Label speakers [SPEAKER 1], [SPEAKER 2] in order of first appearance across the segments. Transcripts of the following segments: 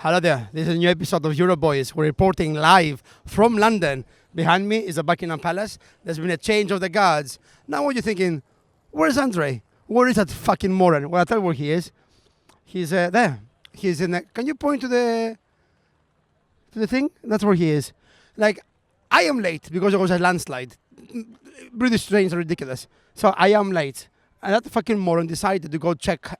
[SPEAKER 1] Hello there. This is a new episode of Euroboys. We're reporting live from London. Behind me is the Buckingham Palace. There's been a change of the guards. Now what are you thinking? Where's André? Where is that fucking moron? Well, I'll tell you where he is. He's there. He's in can you point to the thing? That's where he is. Like, I am late because there was a landslide. British trains are ridiculous. So I am late. And that fucking moron decided to go check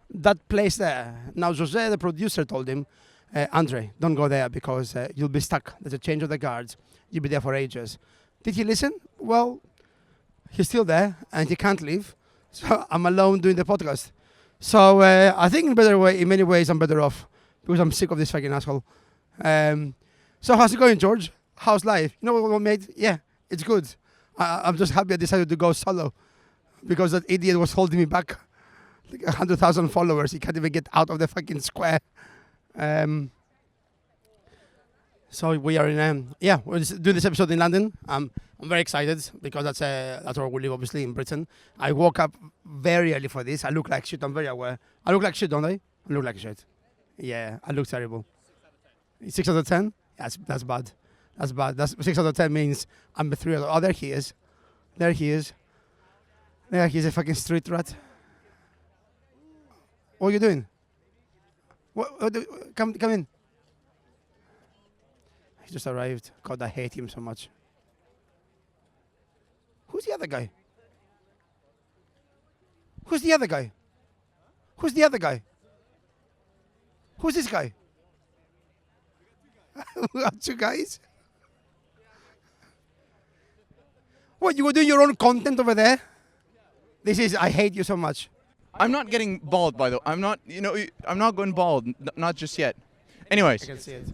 [SPEAKER 1] that place there. Now, Jose, the producer, told him, André, don't go there because you'll be stuck. There's a change of the guards. You'll be there for ages. Did he listen? Well, he's still there and he can't leave. So I'm alone doing the podcast. So I think in many ways, I'm better off because I'm sick of this fucking asshole. So how's it going, George? How's life? You know what, mate? Yeah, it's good. I'm just happy I decided to go solo because that idiot was holding me back. Like 100,000 followers. He can't even get out of the fucking square. So we are in, we're doing this episode in London. I'm very excited because that's where we live, obviously, in Britain. I woke up very early for this. I look like shit. I'm very aware. I look like shit, don't I? I look like shit. Yeah, I look terrible. 6 out of 10? That's bad. That's bad. 6 out of 10 means I'm a 3 out of... Oh, there he is. There he is. There he's a fucking street rat. What are you doing? Come in. He just arrived. God, I hate him so much. Who's the other guy? Who's the other guy? Who's the other guy? Who's this guy? We got 2 guys? What, you were doing your own content over there? I hate you so much.
[SPEAKER 2] I'm not getting bald, by the way. I'm not going bald. Not just yet. Anyways.
[SPEAKER 1] I can see it.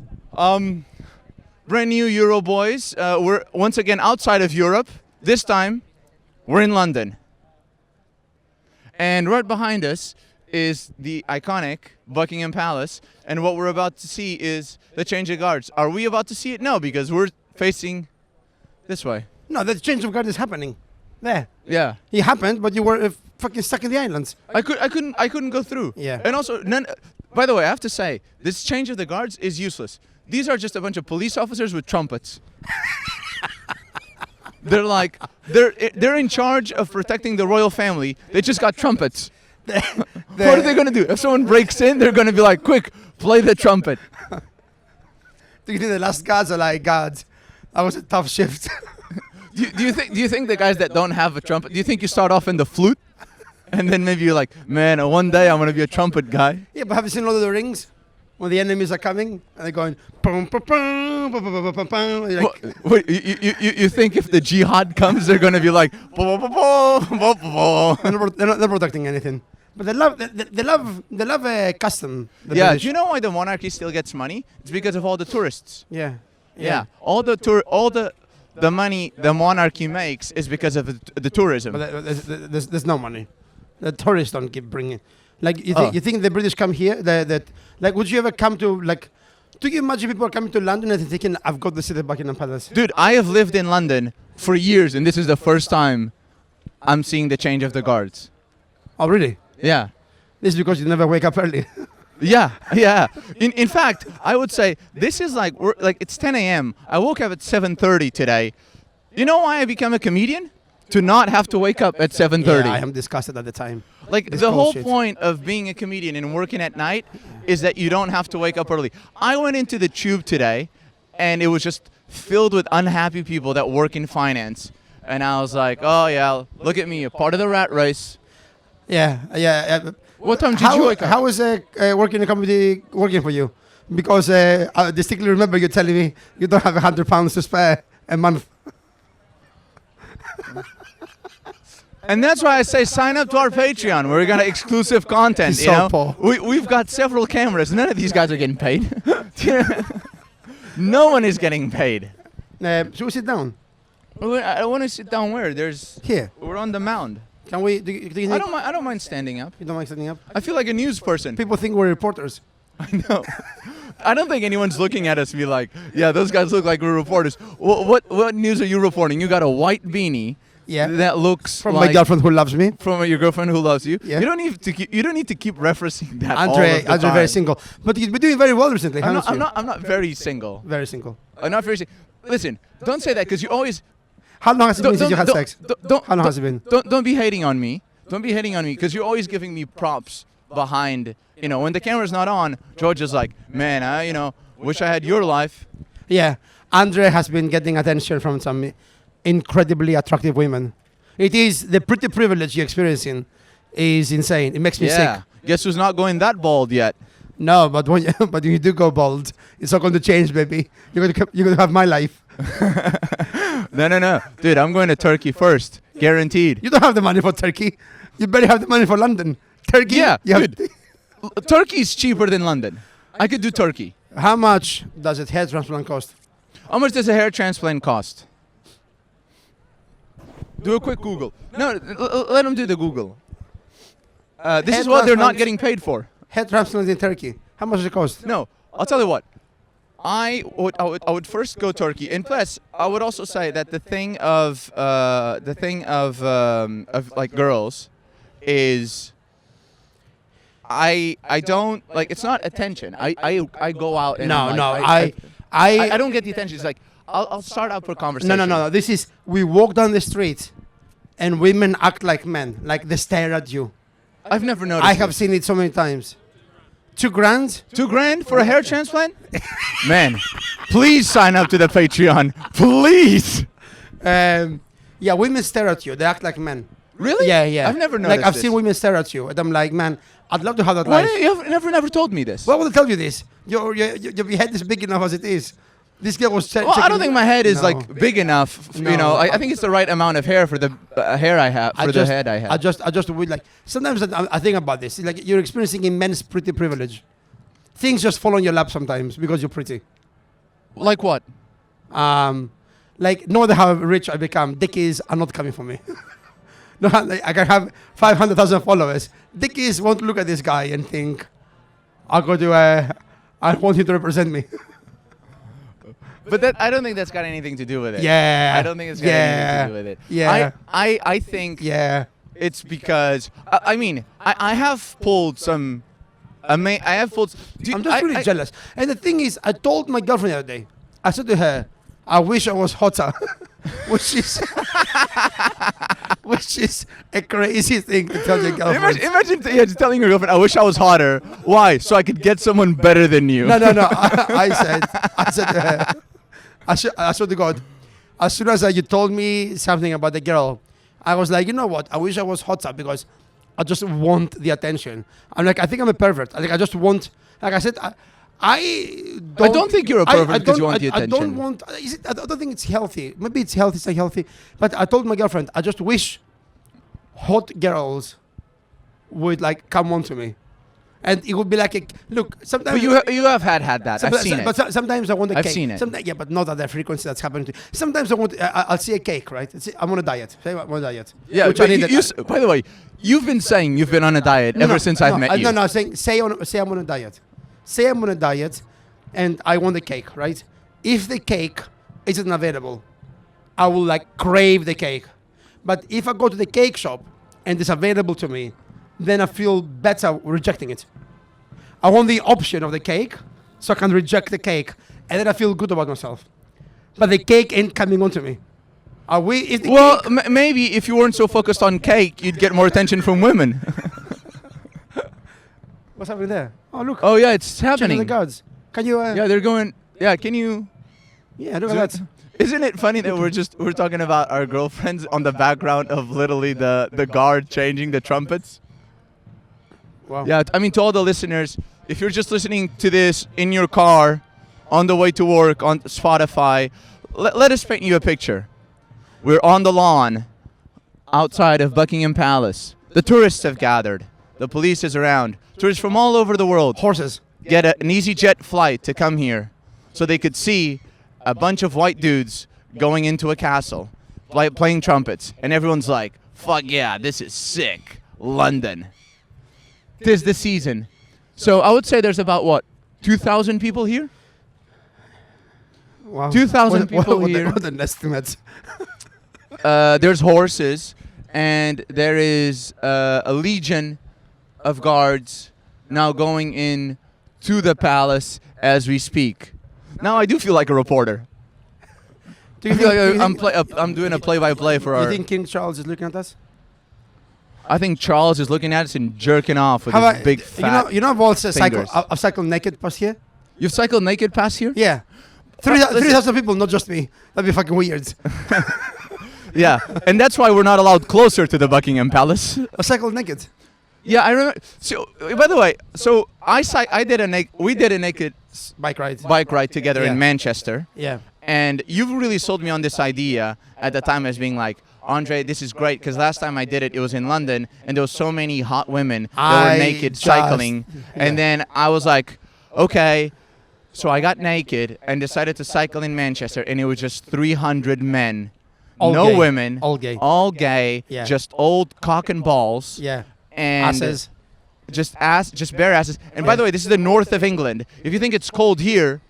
[SPEAKER 2] Brand new Euro boys. We're once again outside of Europe. This time, we're in London. And right behind us is the iconic Buckingham Palace. And what we're about to see is the change of guards. Are we about to see it? No, because we're facing this way.
[SPEAKER 1] No, the change of guard is happening. There.
[SPEAKER 2] Yeah.
[SPEAKER 1] It happened, but you were fucking stuck in the islands.
[SPEAKER 2] I couldn't go through.
[SPEAKER 1] Yeah.
[SPEAKER 2] And also, by the way, I have to say, this change of the guards is useless. These are just a bunch of police officers with trumpets. They're in charge of protecting the royal family. They just got trumpets. What are they going to do? If someone breaks in, they're going to be like, quick, play the trumpet.
[SPEAKER 1] Do you think the last guards are like, God, that was a tough shift?
[SPEAKER 2] Do you think the guys that don't have a trumpet, do you think you start off in the flute? And then maybe you're like, man, one day I'm going to be a trumpet guy.
[SPEAKER 1] Yeah, but have you seen Lord of the Rings? When the enemies are coming and they're going, pum, pum, pum, pum, pum, pum, pum. Like,
[SPEAKER 2] wait, you think if the jihad comes, they're going to be like, bo, bo, bo, bo, bo, bo.
[SPEAKER 1] They're not protecting anything. But they love custom.
[SPEAKER 2] Yeah,
[SPEAKER 1] British.
[SPEAKER 2] do you know why the monarchy still gets money? It's because of all the tourists.
[SPEAKER 1] Yeah.
[SPEAKER 2] All the money the monarchy makes is because of the tourism.
[SPEAKER 1] But there's no money. The tourists don't keep bringing. Like, you think the British come here? Like, would you ever come to, like, do you imagine people are coming to London and thinking, I've got to see the Buckingham Palace?
[SPEAKER 2] Dude, I have lived in London for years, and this is the first time I'm seeing the change of the guards.
[SPEAKER 1] Oh, really?
[SPEAKER 2] Yeah.
[SPEAKER 1] This is because you never wake up early.
[SPEAKER 2] Yeah. In fact, I would say this is it's 10 a.m. I woke up at 7:30 today. You know why I became a comedian? To not have to wake up at 7:30.
[SPEAKER 1] Yeah, I am disgusted at the time.
[SPEAKER 2] Like, the whole point of being a comedian and working at night is that you don't have to wake up early. I went into the tube today, and it was just filled with unhappy people that work in finance. And I was like, oh, yeah, look at me, a part of the rat race.
[SPEAKER 1] Yeah.
[SPEAKER 2] What time did you wake up?
[SPEAKER 1] How was working in a comedy working for you? Because I distinctly remember you telling me you don't have £100 to spare a month.
[SPEAKER 2] And that's why I say sign up to our Patreon. We're going to exclusive content.
[SPEAKER 1] He's so poor.
[SPEAKER 2] We've got several cameras. None of these guys are getting paid. No one is getting paid.
[SPEAKER 1] Should we sit down?
[SPEAKER 2] I don't want to sit down where?
[SPEAKER 1] Here.
[SPEAKER 2] We're on the mound.
[SPEAKER 1] Can we? Do you
[SPEAKER 2] I don't mind standing up.
[SPEAKER 1] You don't mind standing up?
[SPEAKER 2] I feel like a news person.
[SPEAKER 1] People think we're reporters.
[SPEAKER 2] I know. I don't think anyone's looking at us and be like, yeah, those guys look like we're reporters. What news are you reporting? You got a white beanie
[SPEAKER 1] Yeah.
[SPEAKER 2] that looks
[SPEAKER 1] From
[SPEAKER 2] like
[SPEAKER 1] my girlfriend who loves me.
[SPEAKER 2] from your girlfriend who loves you.
[SPEAKER 1] Yeah.
[SPEAKER 2] You don't need to keep referencing that. all
[SPEAKER 1] André,
[SPEAKER 2] of the
[SPEAKER 1] André
[SPEAKER 2] time.
[SPEAKER 1] very single. But you've been doing very well recently,
[SPEAKER 2] I'm
[SPEAKER 1] haven't you?
[SPEAKER 2] not very single.
[SPEAKER 1] Very single.
[SPEAKER 2] I'm not very single. Listen, don't say that because you always
[SPEAKER 1] How long has it been since you had sex?
[SPEAKER 2] Don't,
[SPEAKER 1] How long has it been?
[SPEAKER 2] Don't be hating on me. Don't be hating on me because you're always giving me props behind. When the camera's not on, George is like, man, I wish I had your life.
[SPEAKER 1] Yeah. André has been getting attention from some incredibly attractive women. It is the pretty privilege you're experiencing is insane. It makes me sick.
[SPEAKER 2] Guess who's not going that bald yet?
[SPEAKER 1] No, but when you do go bald, it's not going to change, baby. You're going to have my life.
[SPEAKER 2] No. Dude, I'm going to Turkey first. Guaranteed.
[SPEAKER 1] You don't have the money for Turkey. You better have the money for London. Turkey?
[SPEAKER 2] Yeah,
[SPEAKER 1] you have-
[SPEAKER 2] dude. Turkey's cheaper than London. I could do Turkey.
[SPEAKER 1] How much does a hair transplant cost?
[SPEAKER 2] How much does a hair transplant cost? Do a quick Google. No, let them do the Google. This
[SPEAKER 1] Hair
[SPEAKER 2] is what they're not
[SPEAKER 1] transplants-
[SPEAKER 2] getting paid for.
[SPEAKER 1] Hair transplant in Turkey. How much does it cost?
[SPEAKER 2] No, I'll tell you what. I would first go Turkey, and plus I would also say that the thing of like girls is I don't like it's not attention. I go out and I'm like, I don't get the attention. It's like I'll start out for conversation.
[SPEAKER 1] No. This is we walk down the street, and women act like men, like they stare at you.
[SPEAKER 2] I've never noticed.
[SPEAKER 1] I have seen it so many times. $2,000?
[SPEAKER 2] $2,000 for a hair transplant? Man, please sign up to the Patreon. Please.
[SPEAKER 1] Yeah, women stare at you. They act like men.
[SPEAKER 2] Really?
[SPEAKER 1] Yeah.
[SPEAKER 2] I've never noticed
[SPEAKER 1] Like I've
[SPEAKER 2] this.
[SPEAKER 1] seen women stare at you, and I'm like, man, I'd love to have that
[SPEAKER 2] Why
[SPEAKER 1] life.
[SPEAKER 2] you never told me this?
[SPEAKER 1] Why would I tell you this? Your head is big enough as it is. This girl was
[SPEAKER 2] Well, I don't think my head is
[SPEAKER 1] No.
[SPEAKER 2] like big enough.
[SPEAKER 1] No.
[SPEAKER 2] I think it's the right amount of hair for the hair I have for the head I have.
[SPEAKER 1] I just would like. Sometimes I think about this. It's like you're experiencing immense pretty privilege. Things just fall on your lap sometimes because you're pretty.
[SPEAKER 2] Like what?
[SPEAKER 1] Like no matter how rich I become, dickies are not coming for me. No, like, I can have 500,000 followers. Dickies won't look at this guy and think, I want him to represent me.
[SPEAKER 2] But that I don't think that's got anything to do with it.
[SPEAKER 1] Yeah.
[SPEAKER 2] I don't think it's got anything to do with it.
[SPEAKER 1] Yeah.
[SPEAKER 2] I think
[SPEAKER 1] Yeah.
[SPEAKER 2] it's because I have pulled some. I have pulled.
[SPEAKER 1] I'm just really jealous. And the thing is, I told my girlfriend the other day, I said to her, I wish I was hotter. which is a crazy thing to tell your girlfriend.
[SPEAKER 2] Imagine telling your girlfriend, I wish I was hotter. Why? So I could get someone better than you.
[SPEAKER 1] No. I said to her, I swear to God, as soon as you told me something about the girl, I was like, you know what? I wish I was hotter because I just want the attention. I'm like, I think I'm a pervert. I just want, like I said, I
[SPEAKER 2] don't think you're a pervert because you want the attention.
[SPEAKER 1] I don't want. I don't think it's healthy. Maybe it's healthy, it's not healthy. But I told my girlfriend, I just wish hot girls would like come on to me, and it would be like a look. Sometimes
[SPEAKER 2] But you have had that. I've seen it.
[SPEAKER 1] But sometimes I want a cake.
[SPEAKER 2] I've seen it.
[SPEAKER 1] Yeah, but not at the frequency that's happening to me. Sometimes I want. I'll see a cake, right? I'm on a diet. Say I'm on a diet.
[SPEAKER 2] Yeah,
[SPEAKER 1] Which
[SPEAKER 2] but
[SPEAKER 1] I need
[SPEAKER 2] by the way, you've been saying you've been on a diet ever since I've met you.
[SPEAKER 1] No. Say I'm on a diet. Say I'm on a diet, and I want the cake, right? If the cake isn't available, I will like crave the cake. But if I go to the cake shop and it's available to me, then I feel better rejecting it. I want the option of the cake, so I can reject the cake, and then I feel good about myself. But the cake ain't coming onto me. Are we? Is the
[SPEAKER 2] Well,
[SPEAKER 1] cake-
[SPEAKER 2] maybe if you weren't so focused on cake, you'd get more attention from women.
[SPEAKER 1] What's happening there? Oh, look.
[SPEAKER 2] Oh yeah, it's
[SPEAKER 1] Checking
[SPEAKER 2] happening.
[SPEAKER 1] the guards. Can you?
[SPEAKER 2] Yeah, they're going. Yeah, can you?
[SPEAKER 1] Yeah, look at that.
[SPEAKER 2] Isn't it funny that we're talking about our girlfriends on the background of literally the guard changing the trumpets?
[SPEAKER 1] Wow.
[SPEAKER 2] Yeah, I mean to all the listeners, if you're just listening to this in your car, on the way to work, on Spotify, let us paint you a picture. We're on the lawn outside of Buckingham Palace. The tourists have gathered. The police is around. Tourists from all over the world
[SPEAKER 1] Horses.
[SPEAKER 2] get an EasyJet flight to come here so they could see a bunch of white dudes going into a castle, playing trumpets. And everyone's like, fuck yeah, this is sick. London. 'Tis the season. So I would say there's about, what, 2,000 people here?
[SPEAKER 1] Wow.
[SPEAKER 2] 2,000 people here.
[SPEAKER 1] What an estimate.
[SPEAKER 2] there's horses, and there is a legion of guards now going in to the palace as we speak. Now I do feel like a reporter.
[SPEAKER 1] Do you
[SPEAKER 2] I feel
[SPEAKER 1] think,
[SPEAKER 2] like I'm doing a play-by-play for
[SPEAKER 1] you
[SPEAKER 2] our.
[SPEAKER 1] think King Charles is looking at us?
[SPEAKER 2] I think Charles is looking at us and jerking off with his big fat.
[SPEAKER 1] You know I've also
[SPEAKER 2] fingers.
[SPEAKER 1] I've cycled naked past here?
[SPEAKER 2] You've cycled naked past here?
[SPEAKER 1] Yeah. 3,000 people, not just me. That'd be fucking weird.
[SPEAKER 2] Yeah, and that's why we're not allowed closer to the Buckingham Palace.
[SPEAKER 1] I cycled naked.
[SPEAKER 2] Yeah, I remember. So, by the way, so we did a naked
[SPEAKER 1] Bike ride.
[SPEAKER 2] bike ride together
[SPEAKER 1] Yeah.
[SPEAKER 2] in Manchester,
[SPEAKER 1] Yeah.
[SPEAKER 2] and you've really sold me on this idea at the time as being like, Andre, this is great, because last time I did it, it was in London, and there was so many hot women that were naked cycling, and then I was like, okay, so I got naked and decided to cycle in Manchester, and it was just 300 men,
[SPEAKER 1] All
[SPEAKER 2] no
[SPEAKER 1] gay.
[SPEAKER 2] women,
[SPEAKER 1] All gay.
[SPEAKER 2] all gay,
[SPEAKER 1] Yeah.
[SPEAKER 2] just old cock and balls,
[SPEAKER 1] Yeah.
[SPEAKER 2] and
[SPEAKER 1] Asses.
[SPEAKER 2] just bare asses. And by the way, this is the north of England. If you think it's cold here,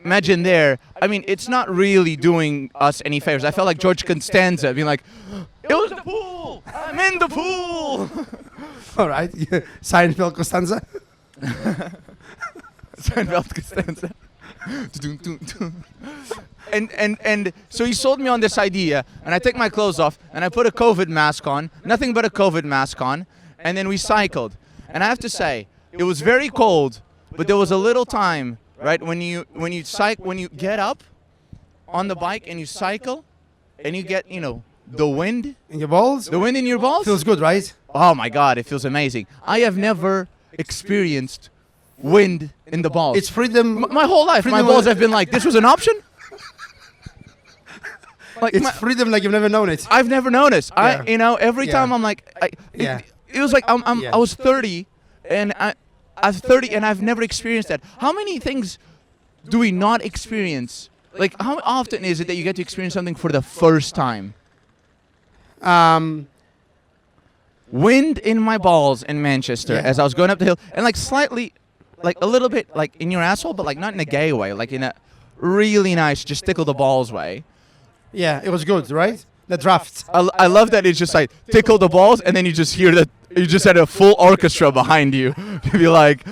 [SPEAKER 2] imagine there. I mean, it's not really doing us any favors. I felt like George Costanza being like, it was the pool! I'm in the pool!
[SPEAKER 1] All right. Seinfeld Costanza.
[SPEAKER 2] Seinfeld Costanza. And so he sold me on this idea, and I take my clothes off, and I put a COVID mask on, nothing but a COVID mask on, and then we cycled. And I have to say, it was very cold, but there was a little time, right, when you get up on the bike and you cycle, and you get, the wind,
[SPEAKER 1] In your balls?
[SPEAKER 2] the wind in your balls.
[SPEAKER 1] Feels good, right?
[SPEAKER 2] Oh my God, it feels amazing. I have never experienced wind in the balls.
[SPEAKER 1] It's freedom.
[SPEAKER 2] My whole life, my
[SPEAKER 1] freedom
[SPEAKER 2] balls
[SPEAKER 1] of-
[SPEAKER 2] have been like, this was an option? Like
[SPEAKER 1] It's freedom like you've never known it.
[SPEAKER 2] I've never noticed.
[SPEAKER 1] Yeah.
[SPEAKER 2] Every
[SPEAKER 1] Yeah.
[SPEAKER 2] time I'm like,
[SPEAKER 1] Yeah.
[SPEAKER 2] it was like
[SPEAKER 1] Yeah.
[SPEAKER 2] I was 30, and I'm 30, and I've never experienced that. How many things do we not experience? Like, how often is it that you get to experience something for the first time? Wind in my balls in Manchester
[SPEAKER 1] Yeah.
[SPEAKER 2] as I was going up the hill, and like slightly, like a little bit, like in your asshole, but like not in a gay way, like in a really nice, just tickle the balls way.
[SPEAKER 1] Yeah, it was good, right? The draft.
[SPEAKER 2] I love that it's just like tickle the balls, and then you just hear that you just had a full orchestra behind you to be like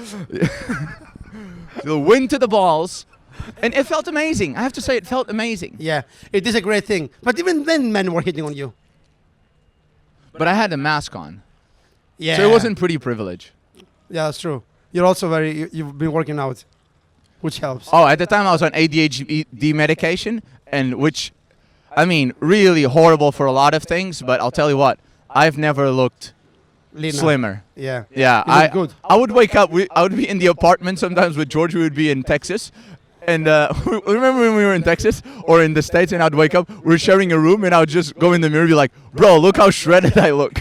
[SPEAKER 2] the wind to the balls, and it felt amazing. I have to say, it felt amazing.
[SPEAKER 1] Yeah, it is a great thing. But even then, men were hitting on you.
[SPEAKER 2] But I had a mask on,
[SPEAKER 1] Yeah.
[SPEAKER 2] so it wasn't pretty privilege.
[SPEAKER 1] Yeah, that's true. You're also you've been working out, which helps.
[SPEAKER 2] Oh, at the time I was on ADHD medication, and which, I mean, really horrible for a lot of things. But I'll tell you what, I've never looked
[SPEAKER 1] Leaner.
[SPEAKER 2] slimmer.
[SPEAKER 1] Yeah.
[SPEAKER 2] Yeah,
[SPEAKER 1] You look good.
[SPEAKER 2] I would wake up. I would be in the apartment sometimes with George. We would be in Texas, and remember when we were in Texas or in the States, and I'd wake up. We were sharing a room, and I would just go in the mirror, and be like, "Bro, look how shredded I look."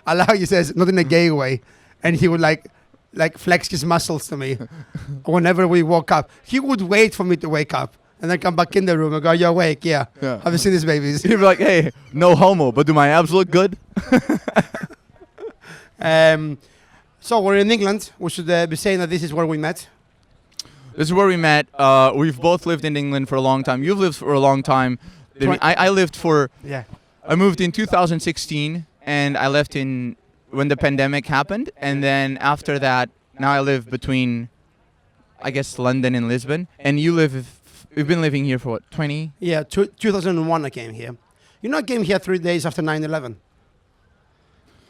[SPEAKER 1] I like how he says not in a gay way, and he would like flex his muscles to me whenever we woke up. He would wait for me to wake up and then come back in the room and go, "You awake? Yeah.
[SPEAKER 2] Yeah.
[SPEAKER 1] Have you seen these babies?"
[SPEAKER 2] He'd be like, "Hey, no homo, but do my abs look good?"
[SPEAKER 1] So we're in England. We should be saying that this is where we met.
[SPEAKER 2] This is where we met. We've both lived in England for a long time. You've lived for a long time. I lived for.
[SPEAKER 1] Yeah.
[SPEAKER 2] I moved in 2016, and I left when the pandemic happened. And then after that, now I live between, I guess, London and Lisbon. And you've been living here for what, 20?
[SPEAKER 1] Yeah, 2001 I came here. You know, I came here 3 days after 9/11.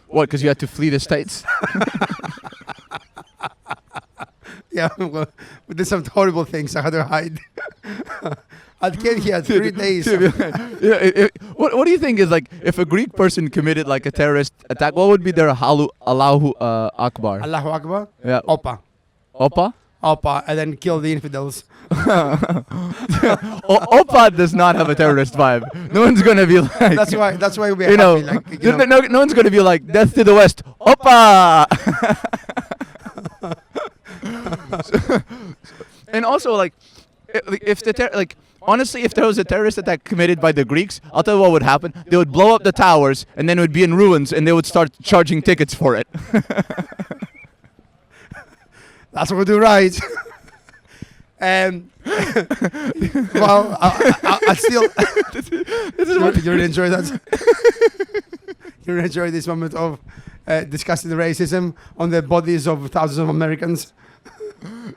[SPEAKER 2] What, because you had to flee the States?
[SPEAKER 1] Yeah, well, we did some horrible things I had to hide. I came here 3 days.
[SPEAKER 2] What do you think is like, if a Greek person committed like a terrorist attack, what would be their Allahu Akbar?
[SPEAKER 1] Allahu Akbar.
[SPEAKER 2] Yeah.
[SPEAKER 1] Opa.
[SPEAKER 2] Opa?
[SPEAKER 1] Opa, and then kill the infidels.
[SPEAKER 2] Opa does not have a terrorist vibe. No one's gonna be like.
[SPEAKER 1] That's why we're
[SPEAKER 2] you know,
[SPEAKER 1] happy. Like, you know.
[SPEAKER 2] no one's gonna be like death to the West. Opa. And also, like, honestly, if there was a terrorist attack committed by the Greeks, I'll tell you what would happen. They would blow up the towers, and then it would be in ruins, and they would start charging tickets for it.
[SPEAKER 1] That's what we do, right? Well, I still. You really enjoy that. You really enjoy this moment of discussing the racism on the bodies of thousands of Americans.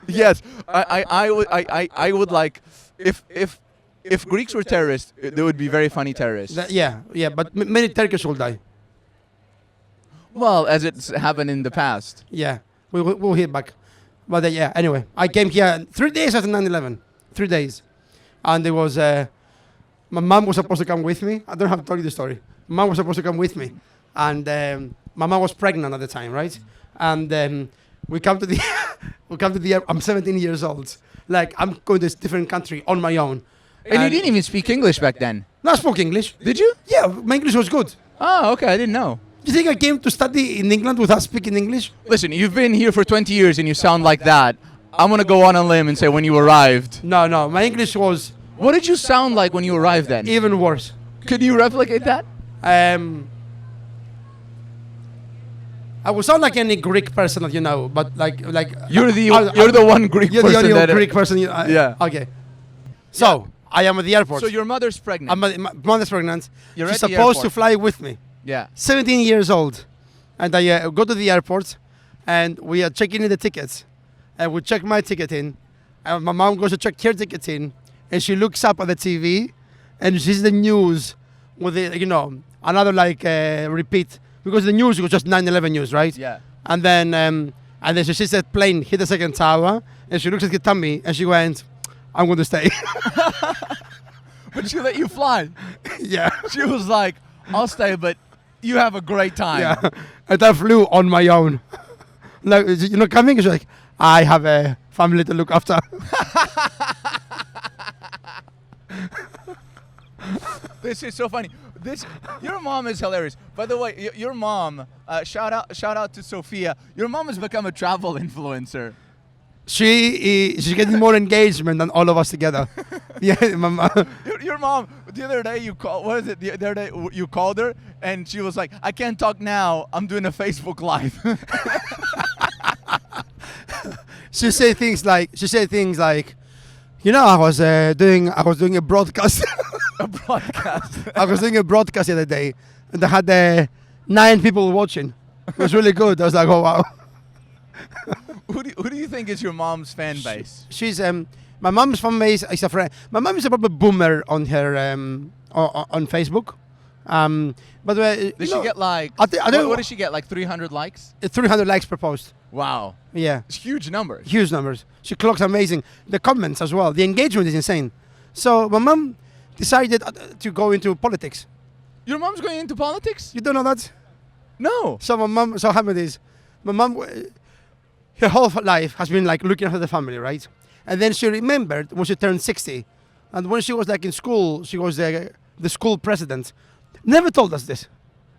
[SPEAKER 2] Yes, I would like if Greeks were terrorists, they would be very funny terrorists.
[SPEAKER 1] Yeah, but many Turkish will die.
[SPEAKER 2] Well, as it's happened in the past.
[SPEAKER 1] Yeah, we'll hear back. But yeah, anyway, I came here 3 days after 9/11. 3 days, and there was my mom was supposed to come with me. I don't have to tell you the story. My mom was supposed to come with me, and my mom was pregnant at the time, right? And we come to the I'm 17 years old. Like, I'm going to this different country on my own.
[SPEAKER 2] And you didn't even speak English back then.
[SPEAKER 1] No, I spoke English.
[SPEAKER 2] Did you?
[SPEAKER 1] Yeah, my English was good.
[SPEAKER 2] Oh, okay. I didn't know.
[SPEAKER 1] You think I came to study in England without speaking English?
[SPEAKER 2] Listen, you've been here for 20 years and you sound like that. I'm going to go on a limb and say when you arrived.
[SPEAKER 1] No, my English was
[SPEAKER 2] What did you sound like when you arrived then?
[SPEAKER 1] even worse.
[SPEAKER 2] Could you replicate that?
[SPEAKER 1] I would sound like any Greek person that you know, but like
[SPEAKER 2] You're the one Greek
[SPEAKER 1] you're the
[SPEAKER 2] person
[SPEAKER 1] only
[SPEAKER 2] that
[SPEAKER 1] Greek person.
[SPEAKER 2] Yeah.
[SPEAKER 1] Okay. So I am at the airport.
[SPEAKER 2] So your mother's pregnant.
[SPEAKER 1] My mother's pregnant.
[SPEAKER 2] You're
[SPEAKER 1] She's
[SPEAKER 2] at the
[SPEAKER 1] supposed to
[SPEAKER 2] airport.
[SPEAKER 1] fly with me.
[SPEAKER 2] Yeah.
[SPEAKER 1] 17 years old, and I go to the airport, and we are checking in the tickets, and we check my ticket in, and my mom goes to check her ticket in, and she looks up at the TV, and she sees the news with the another repeat, because the news was just 9/11 news, right?
[SPEAKER 2] Yeah.
[SPEAKER 1] And then she sees that plane hit the second tower, and she looks at her tummy, and she went, "I'm going to stay."
[SPEAKER 2] But she let you fly.
[SPEAKER 1] Yeah.
[SPEAKER 2] She was like, I'll stay, but you have a great time.
[SPEAKER 1] Yeah, and I flew on my own. Like, coming? She's like, I have a family to look after.
[SPEAKER 2] This is so funny. Your mom is hilarious. By the way, your mom, shout out to Sophia. Your mom has become a travel influencer.
[SPEAKER 1] She's getting more engagement than all of us together. Yeah, my mom.
[SPEAKER 2] Your mom. The other day you called. What is it? The other day you called her and she was like, "I can't talk now. I'm doing a Facebook Live."
[SPEAKER 1] She said things like, I was doing a broadcast.
[SPEAKER 2] A broadcast.
[SPEAKER 1] I was doing a broadcast the other day, and I had 9 people watching. It was really good. I was like, oh wow.
[SPEAKER 2] Who do you think is your mom's fan base?
[SPEAKER 1] She's my mom's fan base is a friend. My mom is a proper boomer on her on Facebook. But
[SPEAKER 2] Does she get like?
[SPEAKER 1] I don't
[SPEAKER 2] what does she get? Like 300 likes?
[SPEAKER 1] 300 likes per post.
[SPEAKER 2] Wow.
[SPEAKER 1] Yeah,
[SPEAKER 2] It's huge numbers.
[SPEAKER 1] huge numbers. She clocks amazing. The comments as well. The engagement is insane. So my mom decided to go into politics.
[SPEAKER 2] Your mom's going into politics?
[SPEAKER 1] You don't know that?
[SPEAKER 2] No.
[SPEAKER 1] So so happened is, my mom, her whole life has been like looking after the family, right? And then she remembered when she turned 60, and when she was like in school, she was the school president. Never told us this.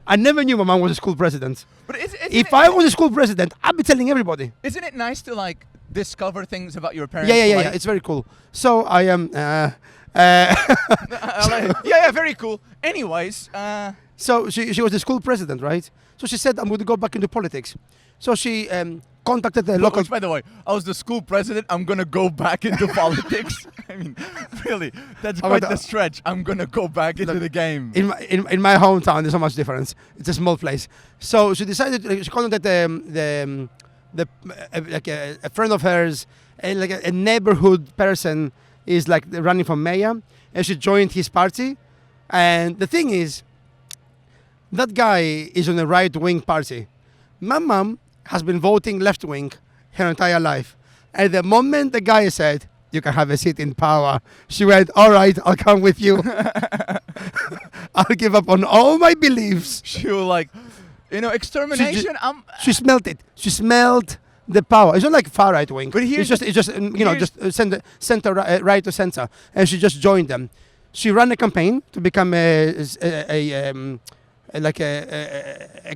[SPEAKER 1] I never knew my mom was a school president.
[SPEAKER 2] But
[SPEAKER 1] If I was a school president, I'd be telling everybody.
[SPEAKER 2] Isn't it nice to like discover things about your parents?
[SPEAKER 1] Yeah. It's very cool. So I am.
[SPEAKER 2] Yeah, very cool. Anyways,
[SPEAKER 1] So she was the school president, right? So she said, I'm going to go back into politics. So she contacted the local.
[SPEAKER 2] which, by the way, I was the school president. I'm gonna go back into politics. I mean, really, that's
[SPEAKER 1] Oh,
[SPEAKER 2] quite
[SPEAKER 1] but,
[SPEAKER 2] the stretch. I'm gonna go back into the game.
[SPEAKER 1] In my hometown, there's not much difference. It's a small place. So she decided. She contacted a friend of hers, a neighborhood person, is like running for mayor, and she joined his party. And the thing is, that guy is on the right-wing party. My mom has been voting left-wing her entire life. And the moment the guy said, you can have a seat in power, she went, all right, I'll come with you. I'll give up on all my beliefs.
[SPEAKER 2] She was like, extermination.
[SPEAKER 1] She smelled it. She smelled the power. It's not like far right-wing.
[SPEAKER 2] But
[SPEAKER 1] it's just center, right to center. And she just joined them. She ran a campaign to become a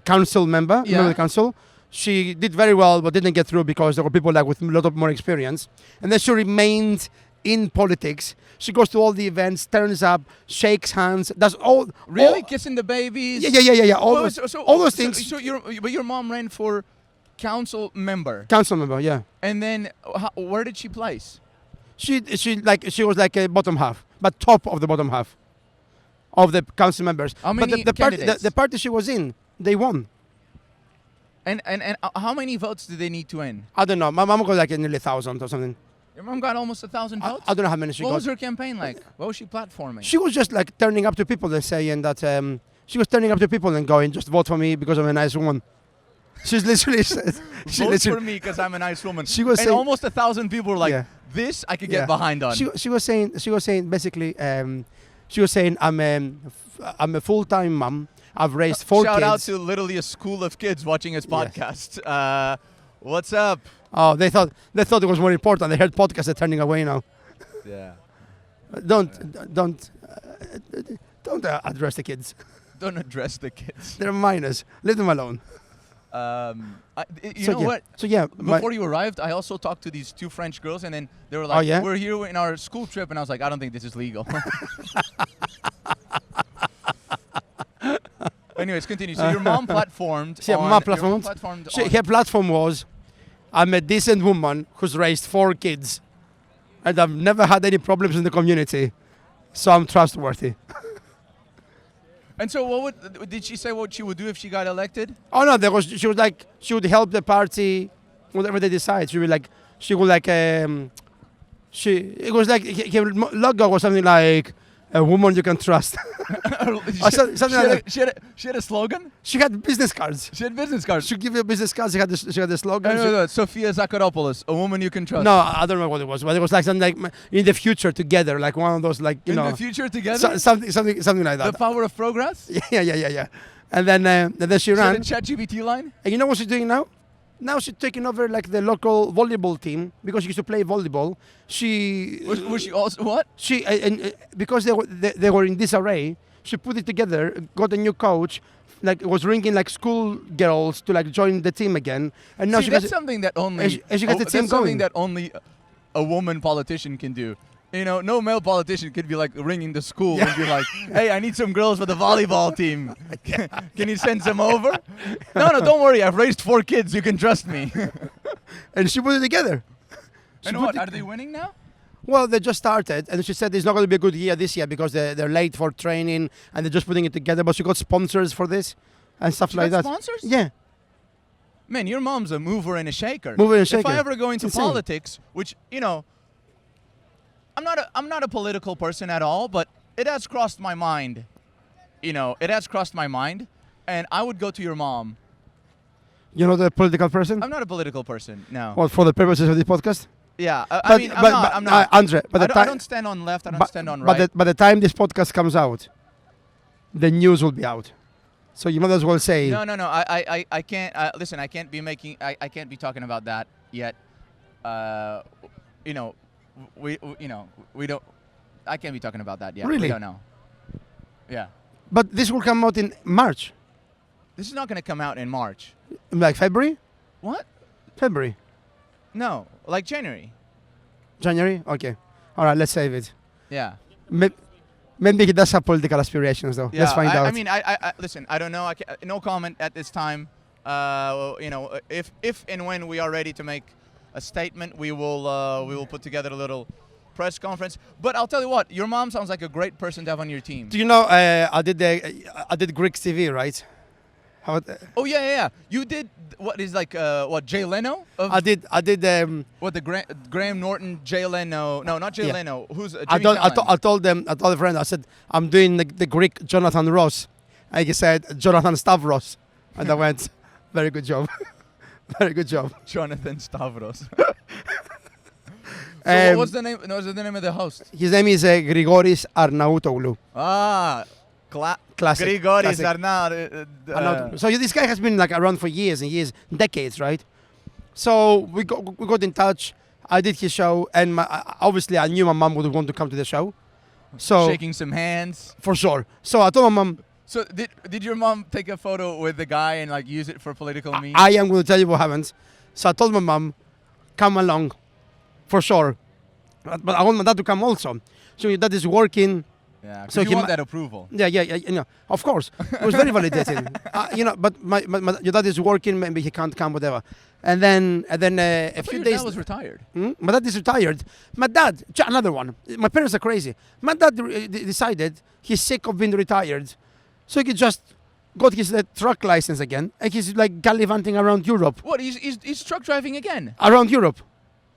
[SPEAKER 1] council member,
[SPEAKER 2] Yeah.
[SPEAKER 1] member of the council. She did very well, but didn't get through because there were people with a lot of more experience. And then she remained in politics. She goes to all the events, turns up, shakes hands, does all.
[SPEAKER 2] Really?
[SPEAKER 1] all-
[SPEAKER 2] Kissing the babies?
[SPEAKER 1] Yeah. All
[SPEAKER 2] Well,
[SPEAKER 1] those things.
[SPEAKER 2] So your mom ran for council member.
[SPEAKER 1] Council member, yeah.
[SPEAKER 2] And then where did she place?
[SPEAKER 1] She was like a bottom half, but top of the bottom half of the council members.
[SPEAKER 2] How
[SPEAKER 1] But
[SPEAKER 2] many
[SPEAKER 1] the party,
[SPEAKER 2] candidates?
[SPEAKER 1] the party she was in, they won.
[SPEAKER 2] And how many votes do they need to win?
[SPEAKER 1] I don't know. My mom got like nearly 1,000 or something.
[SPEAKER 2] Your mom got almost 1,000 votes.
[SPEAKER 1] I don't know how many she
[SPEAKER 2] What
[SPEAKER 1] got.
[SPEAKER 2] was her campaign like? What was she platforming?
[SPEAKER 1] She was just like turning up to people and saying that she was turning up to people and going, just vote for me because I'm a nice woman. She's literally said,
[SPEAKER 2] Vote for me because I'm a nice woman.
[SPEAKER 1] She was
[SPEAKER 2] and
[SPEAKER 1] saying-
[SPEAKER 2] almost 1,000 people were like,
[SPEAKER 1] Yeah.
[SPEAKER 2] this I could
[SPEAKER 1] Yeah.
[SPEAKER 2] get behind on.
[SPEAKER 1] She was saying basically she was saying I'm a full-time mum. I've raised 4
[SPEAKER 2] Shout
[SPEAKER 1] kids.
[SPEAKER 2] out to literally a school of kids watching his podcast. What's up?
[SPEAKER 1] Oh, they thought it was more important. They heard podcasts. They're turning away now.
[SPEAKER 2] Yeah.
[SPEAKER 1] Don't address the kids.
[SPEAKER 2] Don't address the kids.
[SPEAKER 1] They're minors. Leave them alone.
[SPEAKER 2] You
[SPEAKER 1] So
[SPEAKER 2] know
[SPEAKER 1] yeah.
[SPEAKER 2] what?
[SPEAKER 1] So yeah,
[SPEAKER 2] Before you arrived, I also talked to these 2 French girls, and then they were like,
[SPEAKER 1] yeah?
[SPEAKER 2] we're here in our school trip, and I was like, I don't think this is legal. Anyways, continue. So your mom platformed.
[SPEAKER 1] Yeah,
[SPEAKER 2] on,
[SPEAKER 1] my
[SPEAKER 2] your mom
[SPEAKER 1] platform.
[SPEAKER 2] platformed
[SPEAKER 1] She,
[SPEAKER 2] on-
[SPEAKER 1] her platform was, I'm a decent woman who's raised 4 kids, and I've never had any problems in the community, so I'm trustworthy.
[SPEAKER 2] And so, did she say what she would do if she got elected?
[SPEAKER 1] Oh no, she was like she would help the party, whatever they decide. It was like it was like her logo was something like a woman you can trust. Or something like that.
[SPEAKER 2] She had a slogan.
[SPEAKER 1] She had business cards.
[SPEAKER 2] She had business cards.
[SPEAKER 1] She give you business cards. She had the slogan.
[SPEAKER 2] No, Sophia Zacharopoulos, a woman you can trust.
[SPEAKER 1] No, I don't know what it was, but it was like something like in the future together, like one of those like
[SPEAKER 2] In the future together.
[SPEAKER 1] something like that.
[SPEAKER 2] The power of progress.
[SPEAKER 1] Yeah. And then she
[SPEAKER 2] She had
[SPEAKER 1] ran.
[SPEAKER 2] a ChatGPT line.
[SPEAKER 1] And you know what she's doing now? Now she's taking over like the local volleyball team because she used to play volleyball.
[SPEAKER 2] Was she also what?
[SPEAKER 1] Because they were in disarray, she put it together, got a new coach, like was ringing like school girls to like join the team again, and now
[SPEAKER 2] See,
[SPEAKER 1] she
[SPEAKER 2] that's
[SPEAKER 1] got
[SPEAKER 2] something that only
[SPEAKER 1] and she got the team
[SPEAKER 2] that's something
[SPEAKER 1] going.
[SPEAKER 2] that only a woman politician can do. You know, no male politician could be like ringing the school and be like, "Hey, I need some girls for the volleyball team. Can you send some over?" No, don't worry. I've raised 4 kids. You can trust me.
[SPEAKER 1] and she put it together. She
[SPEAKER 2] And
[SPEAKER 1] put
[SPEAKER 2] what?
[SPEAKER 1] it-
[SPEAKER 2] Are they winning now?
[SPEAKER 1] Well, they just started, and she said it's not going to be a good year this year because they're late for training and they're just putting it together. But she got sponsors for this and stuff
[SPEAKER 2] She
[SPEAKER 1] like
[SPEAKER 2] got
[SPEAKER 1] that.
[SPEAKER 2] sponsors?
[SPEAKER 1] Yeah,
[SPEAKER 2] Man, your mom's a mover and a shaker.
[SPEAKER 1] Mover and
[SPEAKER 2] If
[SPEAKER 1] shaker.
[SPEAKER 2] I ever go into
[SPEAKER 1] It's insane.
[SPEAKER 2] politics, which I'm not a political person at all, but it has crossed my mind. It has crossed my mind, and I would go to your mom.
[SPEAKER 1] you're not a political person.
[SPEAKER 2] I'm not a political person. No.
[SPEAKER 1] Well, for the purposes of this podcast.
[SPEAKER 2] Yeah. I'm
[SPEAKER 1] but,
[SPEAKER 2] not.
[SPEAKER 1] Andre, but
[SPEAKER 2] I don't stand on left. I don't stand on right.
[SPEAKER 1] By the time this podcast comes out, the news will be out. So you might as well say.
[SPEAKER 2] No. I can't. Listen, I can't be making. I can't be talking about that yet. We don't. I can't be talking about that yet.
[SPEAKER 1] Really?
[SPEAKER 2] We don't know. Yeah.
[SPEAKER 1] But this will come out in March,
[SPEAKER 2] This is not going to come out in March.
[SPEAKER 1] like February.
[SPEAKER 2] What?
[SPEAKER 1] February,
[SPEAKER 2] No, like January.
[SPEAKER 1] January. Okay, all right. Let's save it.
[SPEAKER 2] Yeah.
[SPEAKER 1] Maybe he does have political aspirations, though.
[SPEAKER 2] Yeah,
[SPEAKER 1] Let's find out.
[SPEAKER 2] I mean, I listen. I don't know. No comment at this time. If and when we are ready to make a statement, we will put together a little press conference. But I'll tell you what, your mom sounds like a great person to have on your team.
[SPEAKER 1] Do you know? I did Greek TV, right? How about,
[SPEAKER 2] Oh yeah. You did what is like Jay Leno?
[SPEAKER 1] I did.
[SPEAKER 2] What the Graham Norton, Jay Leno? No, not Jay
[SPEAKER 1] Yeah.
[SPEAKER 2] Leno. Who's Jimmy
[SPEAKER 1] I told a friend. I said I'm doing the Greek Jonathan Ross. And he said Jonathan Stavros, and I went, very good job, very good job.
[SPEAKER 2] Jonathan Stavros. So what's the name? No, what's the name of the host?
[SPEAKER 1] His name is Grigoris Arnautoglou. Classic.
[SPEAKER 2] Grigoris
[SPEAKER 1] classic.
[SPEAKER 2] Arnaud.
[SPEAKER 1] So this guy has been like around for years and years, decades, right? So we got in touch. I did his show, and obviously I knew my mom would want to come to the show. So
[SPEAKER 2] Shaking some hands.
[SPEAKER 1] for sure. So I told my mom,
[SPEAKER 2] So did your mom take a photo with the guy and like use it for political means?
[SPEAKER 1] I am going to tell you what happened. So I told my mom, come along, for sure. But I want my dad to come also. So your dad is working
[SPEAKER 3] Yeah, 'cause
[SPEAKER 1] So
[SPEAKER 3] you
[SPEAKER 1] he
[SPEAKER 3] want
[SPEAKER 1] ma-
[SPEAKER 3] that approval.
[SPEAKER 1] Yeah, of course. It was very validating. But your dad is working, maybe he can't come, whatever. And then a
[SPEAKER 3] I thought
[SPEAKER 1] few
[SPEAKER 3] your
[SPEAKER 1] days.
[SPEAKER 3] dad was retired.
[SPEAKER 1] My dad is retired. My dad, another one. My parents are crazy. My dad decided he's sick of being retired, so he just got his truck license again, and he's like gallivanting around Europe.
[SPEAKER 3] What? He's truck driving again.
[SPEAKER 1] Around Europe.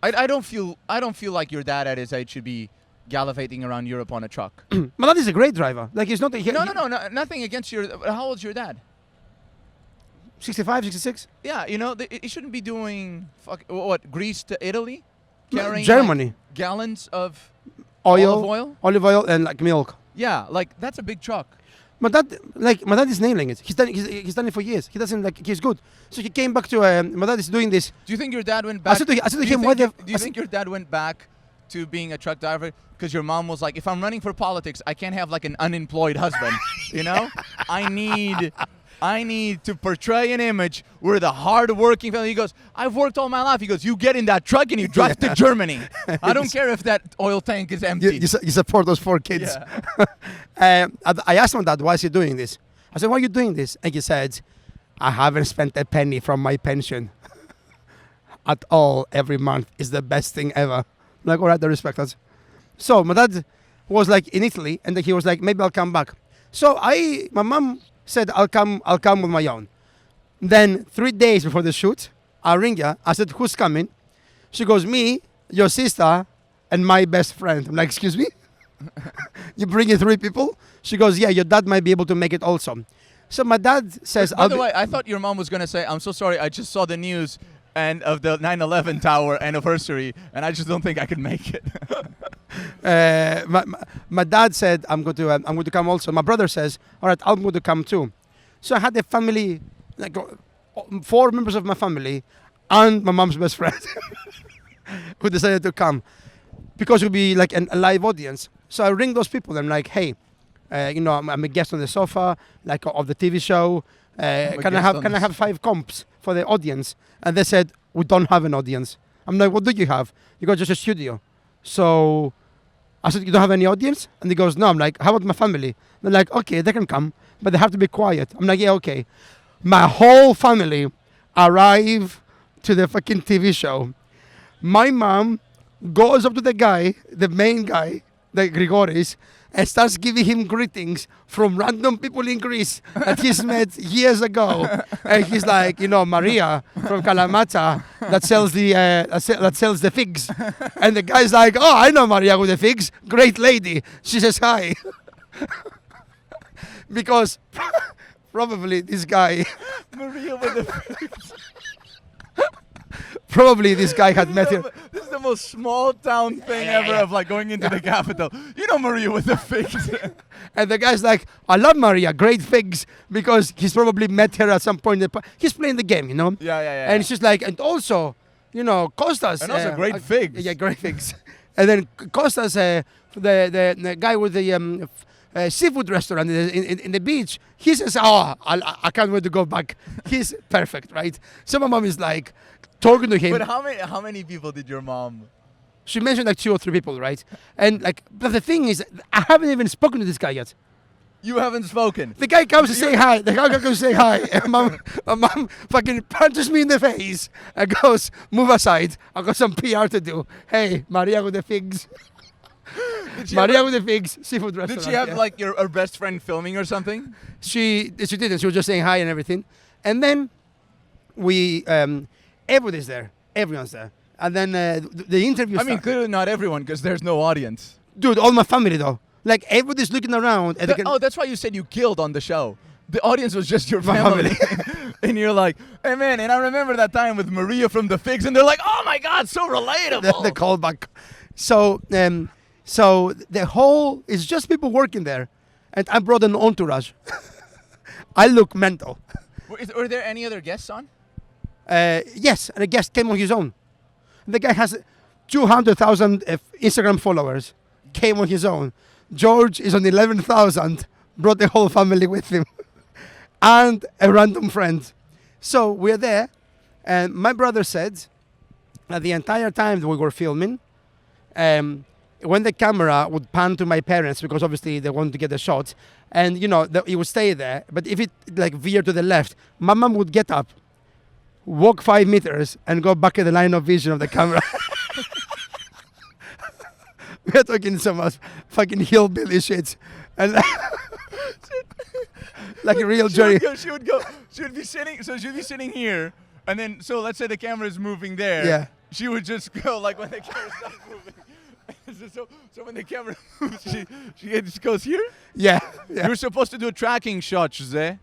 [SPEAKER 3] I don't feel like your dad at his age should be gallivanting around Europe on a truck.
[SPEAKER 1] My dad is a great driver. Like he's not.
[SPEAKER 3] No, nothing against your. How old's your dad?
[SPEAKER 1] 65, 66.
[SPEAKER 3] Yeah, he shouldn't be doing Greece to Italy, carrying
[SPEAKER 1] Germany.
[SPEAKER 3] like, gallons of
[SPEAKER 1] Olive oil, and like milk.
[SPEAKER 3] Yeah, like that's a big truck.
[SPEAKER 1] My dad is nailing it. He's done it for years. He doesn't he's good. So he came back to. My dad is doing this.
[SPEAKER 3] Do you think your dad went back?
[SPEAKER 1] I said to him, why
[SPEAKER 3] do you think your dad went back to being a truck driver because your mom was like, if I'm running for politics, I can't have like an unemployed husband. I need to portray an image where the hard-working family. He goes, I've worked all my life. He goes, you get in that truck and you drive to Germany. I don't care if that oil tank is empty.
[SPEAKER 1] You support those 4 kids.
[SPEAKER 3] Yeah.
[SPEAKER 1] I asked my dad, why is he doing this? I said, why are you doing this? And he said, I haven't spent a penny from my pension at all every month. It's the best thing ever. I'm like, all right, I respect that. So my dad was like in Italy, and then he was like, maybe I'll come back. So my mom said, I'll come with my own. Then 3 days before the shoot, I ring her. I said, who's coming? She goes, me, your sister, and my best friend. I'm like, excuse me? You bringing 3 people? She goes, yeah, your dad might be able to make it also. So my dad says,
[SPEAKER 3] by the way, I thought your mom was going to say, I'm so sorry, I just saw the news and of the 9/11 tower anniversary, and I just don't think I could make it.
[SPEAKER 1] My dad said, I'm going to come also. My brother says, all right, I'm going to come too. So I had a family, like 4 members of my family and my mom's best friend who decided to come because it would be like a live audience. So I ring those people. I'm like, hey, I'm a guest on the sofa, like of the TV show. Can I have 5 comps for the audience? And they said, we don't have an audience. I'm like, what do you have? You got just a studio. So I said, you don't have any audience? And he goes, no. I'm like, how about my family? They're like, okay, they can come, but they have to be quiet. I'm like, yeah, okay. My whole family arrive to the fucking TV show. My mom goes up to the main guy, the Grigoris, and starts giving him greetings from random people in Greece that he's met years ago. And he's like, Maria from Kalamata that sells the figs. And the guy's like, oh, I know Maria with the figs. Great lady. She says hi. Because probably this guy...
[SPEAKER 3] Maria with the figs.
[SPEAKER 1] Probably this guy had met her.
[SPEAKER 3] This is the most small town thing ever of like going into the capital. You know Maria with the figs.
[SPEAKER 1] And the guy's like, I love Maria, great figs, because he's probably met her at some point. He's playing the game,
[SPEAKER 3] Yeah.
[SPEAKER 1] And she's like, and also, Costas.
[SPEAKER 3] And also great figs.
[SPEAKER 1] Yeah, great figs. And then Costas, the guy with the seafood restaurant in the beach, he says, oh, I can't wait to go back. He's perfect, right? So my mom is like, talking to him.
[SPEAKER 3] But how many people did your mom?
[SPEAKER 1] She mentioned like 2 or 3 people, right? And but the thing is, I haven't even spoken to this guy yet.
[SPEAKER 3] You haven't spoken.
[SPEAKER 1] The guy comes to say hi. And my mom fucking punches me in the face and goes, move aside. I've got some PR to do. Hey, Maria with the figs. Maria with the figs, seafood restaurant.
[SPEAKER 3] Did she have like her best friend filming or something?
[SPEAKER 1] She didn't. She was just saying hi and everything. And then we... everybody's there. Everyone's there. And then the interview
[SPEAKER 3] I mean, clearly not everyone, because there's no audience.
[SPEAKER 1] Dude, all my family, though. Like, everybody's looking around. And
[SPEAKER 3] that's why you said you killed on the show. The audience was just your family. And you're like, hey, man, and I remember that time with Maria from the Figs, and they're like, oh, my God, so relatable.
[SPEAKER 1] The callback. So the whole is just people working there. And I brought an entourage. I look mental.
[SPEAKER 3] Were there any other guests on?
[SPEAKER 1] Yes, and a guest came on his own. The guy has 200,000 Instagram followers. Came on his own. George is on 11,000. Brought the whole family with him. And a random friend. So we're there. And my brother said that the entire time that we were filming, when the camera would pan to my parents, because obviously they want to get the shot, and it would stay there. But if it like veered to the left, my mom would get up, walk 5 meters, and go back in the line of vision of the camera. We're talking so much fucking hillbilly shit, and like a real jury.
[SPEAKER 3] She would be sitting. So she'd be sitting here, and then let's say the camera is moving there.
[SPEAKER 1] Yeah.
[SPEAKER 3] She would just go like when the camera starts moving. so when the camera moves, she just goes here.
[SPEAKER 1] Yeah.
[SPEAKER 3] You're supposed to do a tracking shot, Jose.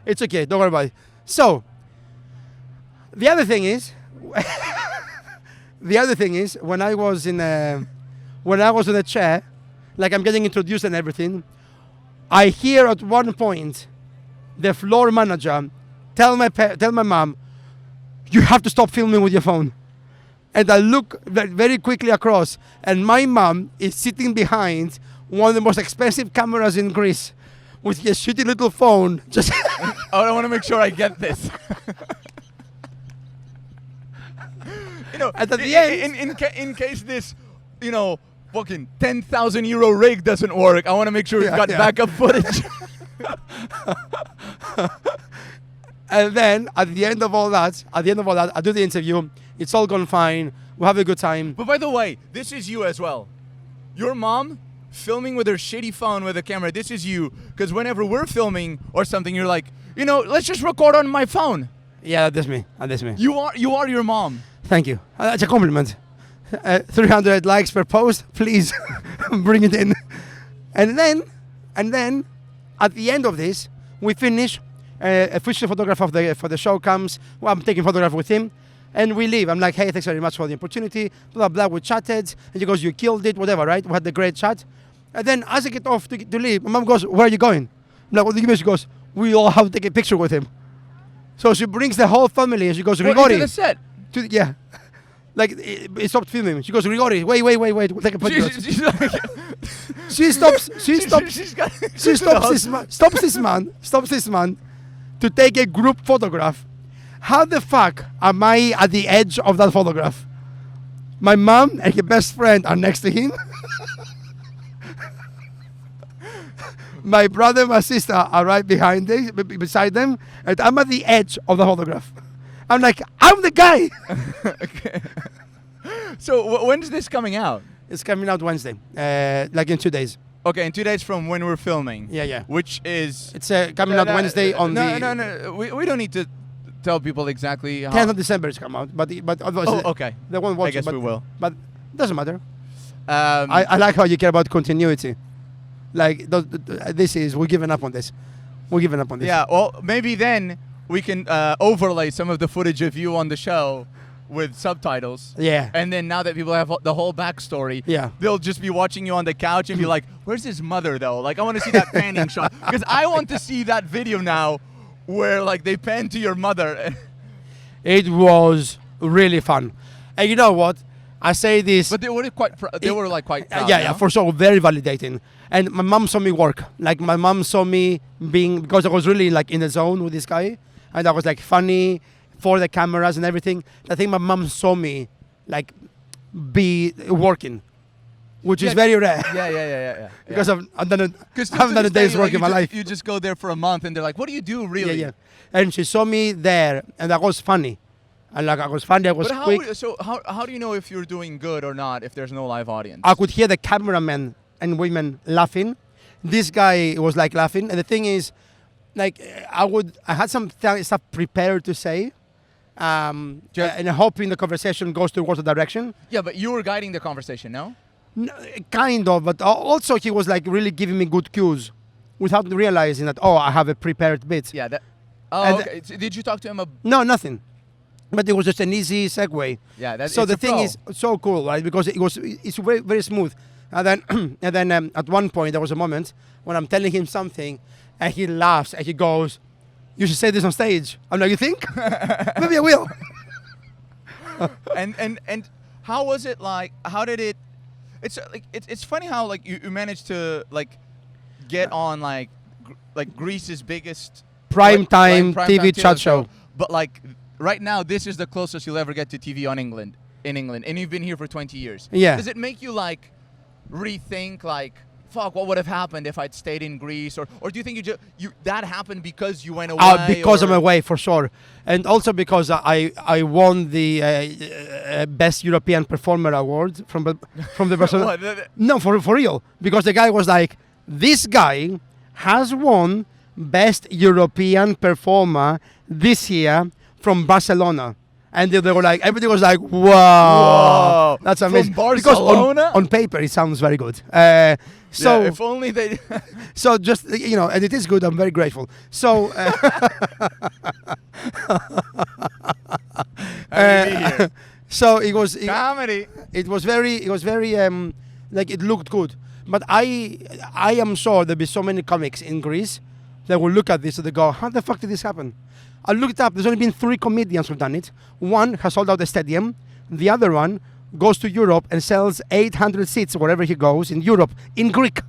[SPEAKER 1] It's okay. Don't worry about it. So the other thing is, when I was in a chair, like I'm getting introduced and everything, I hear at one point the floor manager tell my mom, "You have to stop filming with your phone." And I look very quickly across, and my mom is sitting behind one of the most expensive cameras in Greece with a shitty little phone. Just
[SPEAKER 3] I want to make sure I get this.
[SPEAKER 1] at the end,
[SPEAKER 3] in case this, fucking 10,000 euro rig doesn't work, I want to make sure we've got backup footage.
[SPEAKER 1] And then at the end of all that, I do the interview. It's all gone fine. We have a good time.
[SPEAKER 3] But by the way, this is you as well. Your mom filming with her shitty phone with a camera. This is you. Because whenever we're filming or something, you're like, let's just record on my phone.
[SPEAKER 1] Yeah, that's me.
[SPEAKER 3] You are your mom.
[SPEAKER 1] Thank you. That's a compliment. 300 likes per post, please bring it in. And then at the end of this, we finish. A official photograph for the show comes. Well, I'm taking photograph with him, and we leave. I'm like, "Hey, thanks very much for the opportunity." Blah blah. We chatted, and he goes, "You killed it, whatever, right?" We had a great chat. And then as I get off to leave, my mom goes, "Where are you going?" I'm like, "What do you mean?" She goes, "We all have to take a picture with him." So she brings the whole family, and she goes, "Grigori."
[SPEAKER 3] To the set.
[SPEAKER 1] Yeah. Like, it stopped filming. She goes, "Grigori, wait, we'll take a picture." She stops this man to take a group photograph. How the fuck am I at the edge of that photograph? My mom and her best friend are next to him. My brother and my sister are right beside them, and I'm at the edge of the photograph. I'm like, I'm the guy.
[SPEAKER 3] Okay. So when's this coming out?
[SPEAKER 1] It's coming out Wednesday, like in 2 days.
[SPEAKER 3] Okay, in 2 days from when we're filming.
[SPEAKER 1] Yeah.
[SPEAKER 3] Which is...
[SPEAKER 1] It's coming out Wednesday on the...
[SPEAKER 3] No. We don't need to tell people exactly how...
[SPEAKER 1] 10th of December it's come out. But
[SPEAKER 3] okay.
[SPEAKER 1] They won't watch
[SPEAKER 3] I guess
[SPEAKER 1] it,
[SPEAKER 3] we will.
[SPEAKER 1] But it doesn't matter.
[SPEAKER 3] I
[SPEAKER 1] like how you care about continuity. Like, we're giving up on this.
[SPEAKER 3] Yeah, well, maybe then we can overlay some of the footage of you on the show with subtitles.
[SPEAKER 1] Yeah.
[SPEAKER 3] And then now that people have the whole backstory, they'll just be watching you on the couch and be like, "Where's his mother, though? Like, I want to see that panning shot." Because I want to see that video now where, like, they pan to your mother.
[SPEAKER 1] It was really fun. And you know what? I say this...
[SPEAKER 3] But they were quite proud.
[SPEAKER 1] Yeah, for sure. Very validating. And my mom saw me work. Like, my mom saw me because I was really, like, in the zone with this guy. And I was, like, funny for the cameras and everything. I think my mom saw me, like, be working, which is very rare.
[SPEAKER 3] Yeah.
[SPEAKER 1] Because I haven't done a day's work in my life.
[SPEAKER 3] You just go there for a month and they're like, "What do you do, really?"
[SPEAKER 1] Yeah. And she saw me there, and that was funny. And like, I was funny, I was quick.
[SPEAKER 3] So how do you know if you're doing good or not if there's no live audience?
[SPEAKER 1] I could hear the cameramen and women laughing. This guy was like laughing. And the thing is, like, I had some stuff prepared to say. And hoping the conversation goes towards the direction.
[SPEAKER 3] Yeah, but you were guiding the conversation, no?
[SPEAKER 1] Kind of, but also he was like really giving me good cues without realizing that, I have a prepared bit.
[SPEAKER 3] Yeah. Okay. Did you talk to him about...
[SPEAKER 1] No, nothing. But it was just an easy segue.
[SPEAKER 3] Yeah, that's
[SPEAKER 1] so the thing is so cool, right? Because it's very, very smooth. And then at one point there was a moment when I'm telling him something, and he laughs and he goes, "You should say this on stage." I'm like, "You think?" Maybe I will.
[SPEAKER 3] and how was it like? How did it? It's funny how like you managed to like get on like Greece's biggest
[SPEAKER 1] prime TV chat show.
[SPEAKER 3] But like right now, this is the closest you'll ever get to TV on England. in England, and you've been here for 20 years.
[SPEAKER 1] Yeah.
[SPEAKER 3] Does it make you like rethink like, fuck, what would have happened if I'd stayed in Greece, or do you think you that happened because you went away?
[SPEAKER 1] Because I'm away, for sure, and also because I won the best European performer award from the Barcelona. No, for real, because the guy was like, this guy has won best European performer this year from Barcelona. And they were like, everybody was like, wow, that's amazing.
[SPEAKER 3] From Barcelona?
[SPEAKER 1] Because on paper it sounds very good. So
[SPEAKER 3] yeah, if only they.
[SPEAKER 1] So just, and it is good. I'm very grateful. So. So it was
[SPEAKER 3] comedy.
[SPEAKER 1] It was very like it looked good. But I am sure there'll be so many comics in Greece that will look at this and they go, how the fuck did this happen? I looked up. There's only been 3 comedians who've done it. One has sold out the stadium. The other one goes to Europe and sells 800 seats wherever he goes in Europe in Greek.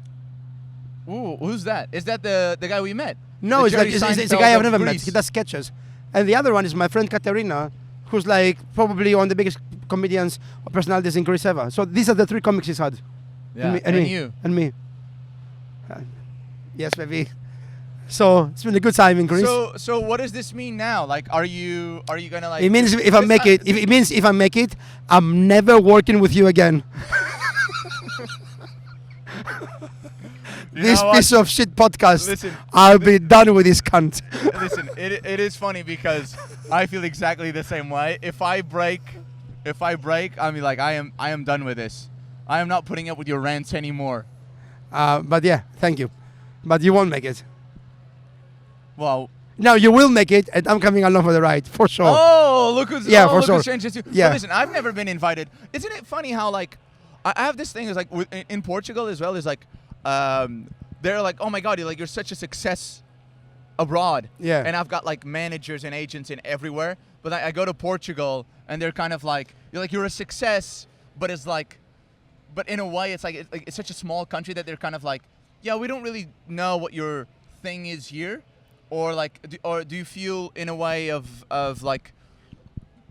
[SPEAKER 3] Ooh, who's that? Is that the guy we met?
[SPEAKER 1] No, it's a guy I've never met. He does sketches. And the other one is my friend Katerina, who's like probably one of the biggest comedians or personalities in Greece ever. So these are the 3 comics he's had.
[SPEAKER 3] Yeah,
[SPEAKER 1] and me,
[SPEAKER 3] you.
[SPEAKER 1] And me. Yes, baby. So it's been a good time in Greece.
[SPEAKER 3] So what does this mean now? Like, are you gonna like?
[SPEAKER 1] It means if I make it. It means if I make it, I'm never working with you again. This piece of shit podcast.
[SPEAKER 3] Listen,
[SPEAKER 1] I'll be done with this cunt.
[SPEAKER 3] Listen, it is funny because I feel exactly the same way. If I break, I'm like I am done with this. I am not putting up with your rants anymore.
[SPEAKER 1] But yeah, thank you. But you won't make it.
[SPEAKER 3] Well,
[SPEAKER 1] no, you will make it, and I'm coming along for the ride, for sure.
[SPEAKER 3] Oh, look who's changed too.
[SPEAKER 1] Yeah.
[SPEAKER 3] But listen, I've never been invited. Isn't it funny how like I have this thing is like in Portugal as well is like they're like, oh my god, you're such a success abroad.
[SPEAKER 1] Yeah.
[SPEAKER 3] And I've got like managers and agents in everywhere, but I go to Portugal and they're kind of like you're a success, but it's like, but in a way it's like it's such a small country that they're kind of like, yeah, we don't really know what your thing is here. Or do you feel in a way of like,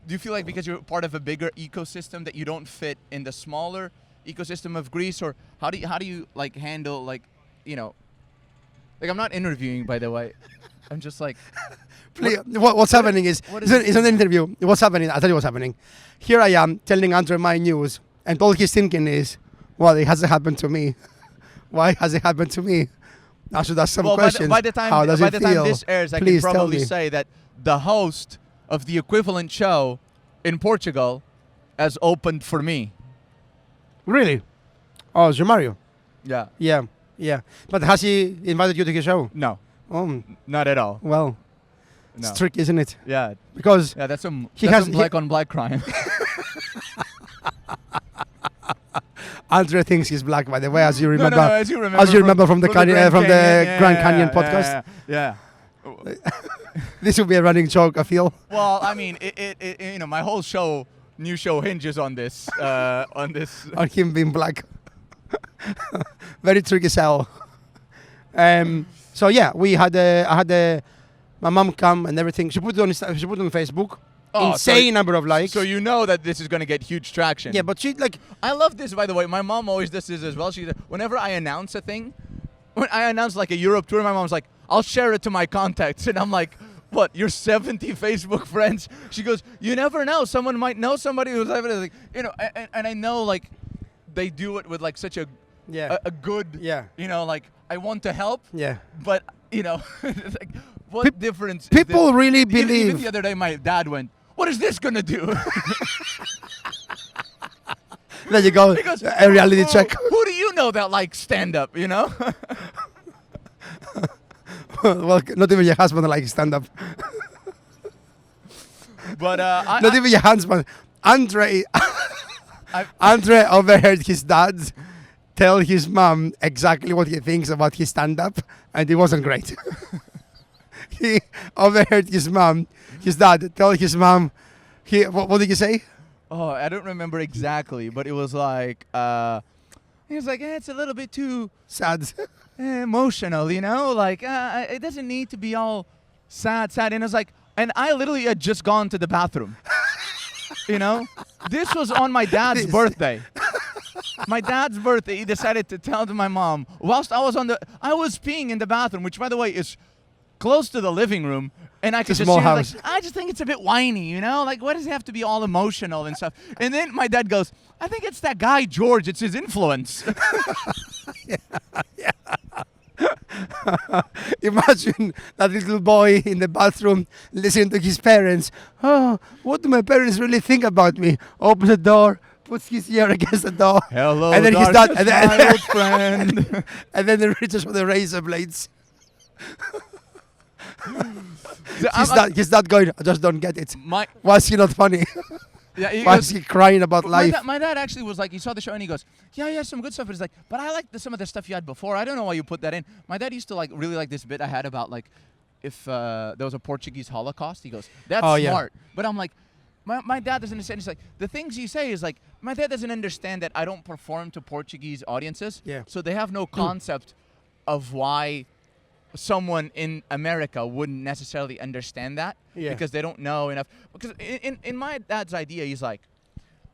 [SPEAKER 3] do you feel like because you're part of a bigger ecosystem that you don't fit in the smaller ecosystem of Greece, or how do you like handle like, like I'm not interviewing, by the way, I'm just like,
[SPEAKER 1] what's happening is it's an interview. What's happening? I'll tell you what's happening. Here I am telling André my news, and all he's thinking is, well, it hasn't happened to me. Why has it happened to me? I should ask some questions.
[SPEAKER 3] By the time this airs, I can probably say that the host of the equivalent show in Portugal has opened for me.
[SPEAKER 1] Really? Oh, Mario.
[SPEAKER 3] Yeah.
[SPEAKER 1] Yeah. But has he invited you to his show?
[SPEAKER 3] No.
[SPEAKER 1] Oh.
[SPEAKER 3] Not at all.
[SPEAKER 1] Well, it's tricky, isn't it?
[SPEAKER 3] Yeah.
[SPEAKER 1] Because
[SPEAKER 3] that's some black on black crime.
[SPEAKER 1] André thinks he's black, by the way, as you remember.
[SPEAKER 3] No, as you remember
[SPEAKER 1] from the Grand Canyon podcast.
[SPEAKER 3] Yeah.
[SPEAKER 1] This will be a running joke, I feel.
[SPEAKER 3] Well, I mean, it my whole new show hinges on this, on
[SPEAKER 1] him being black. Very tricky sell. So yeah, I had my mom come and everything. She put it on Facebook. Insane number of likes.
[SPEAKER 3] So you know that this is going to get huge traction.
[SPEAKER 1] Yeah, but she
[SPEAKER 3] I love this, by the way. My mom always does this as well. Whenever I announce a thing, when I announce like a Europe tour, my mom's like, I'll share it to my contacts. And I'm like, what, your 70 Facebook friends? She goes, you never know. Someone might know somebody who's like, and I know like they do it with like such a good, like I want to help.
[SPEAKER 1] Yeah.
[SPEAKER 3] But, like, what difference?
[SPEAKER 1] People really believe.
[SPEAKER 3] Even the other day, my dad went, what is this going to do?
[SPEAKER 1] There you go.
[SPEAKER 3] Goes,
[SPEAKER 1] a reality check.
[SPEAKER 3] Who do you know that likes stand-up,
[SPEAKER 1] Well, not even your husband likes stand-up.
[SPEAKER 3] But
[SPEAKER 1] not even your husband. André overheard his dad tell his mom exactly what he thinks about his stand-up, and it wasn't great. He overheard his dad tell his mom, what did you say?
[SPEAKER 3] Oh, I don't remember exactly, but it was like, he was like, it's a little bit too
[SPEAKER 1] sad,
[SPEAKER 3] emotional, like it doesn't need to be all sad. And I was like, and I literally had just gone to the bathroom, This was on my dad's birthday. My dad's birthday, he decided to tell to my mom, whilst I was peeing in the bathroom, which by the way is close to the living room, and I could just hear like, I just think it's a bit whiny, you know? Like, why does it have to be all emotional and stuff? And then my dad goes, I think it's that guy George, it's his influence.
[SPEAKER 1] Imagine that little boy in the bathroom listening to his parents. Oh, what do my parents really think about me? Opens the door, puts his ear against the door.
[SPEAKER 3] Hello,
[SPEAKER 1] and then he's done. And then,
[SPEAKER 3] my old friend.
[SPEAKER 1] And then he reaches for the razor blades. He's not going. I just don't get it. Why is he not funny?
[SPEAKER 3] Yeah,
[SPEAKER 1] why is he crying about life?
[SPEAKER 3] My dad actually was like, he saw the show and he goes, yeah, you have some good stuff. But he's like, but I like some of the stuff you had before. I don't know why you put that in. My dad used to like really like this bit I had about like if there was a Portuguese Holocaust. He goes, that's smart. Yeah. But I'm like, my dad doesn't understand. He's like, the things you say is like, my dad doesn't understand that I don't perform to Portuguese audiences.
[SPEAKER 1] Yeah.
[SPEAKER 3] So they have no concept of why someone in America wouldn't necessarily understand that because they don't know enough. Because in my dad's idea, he's like,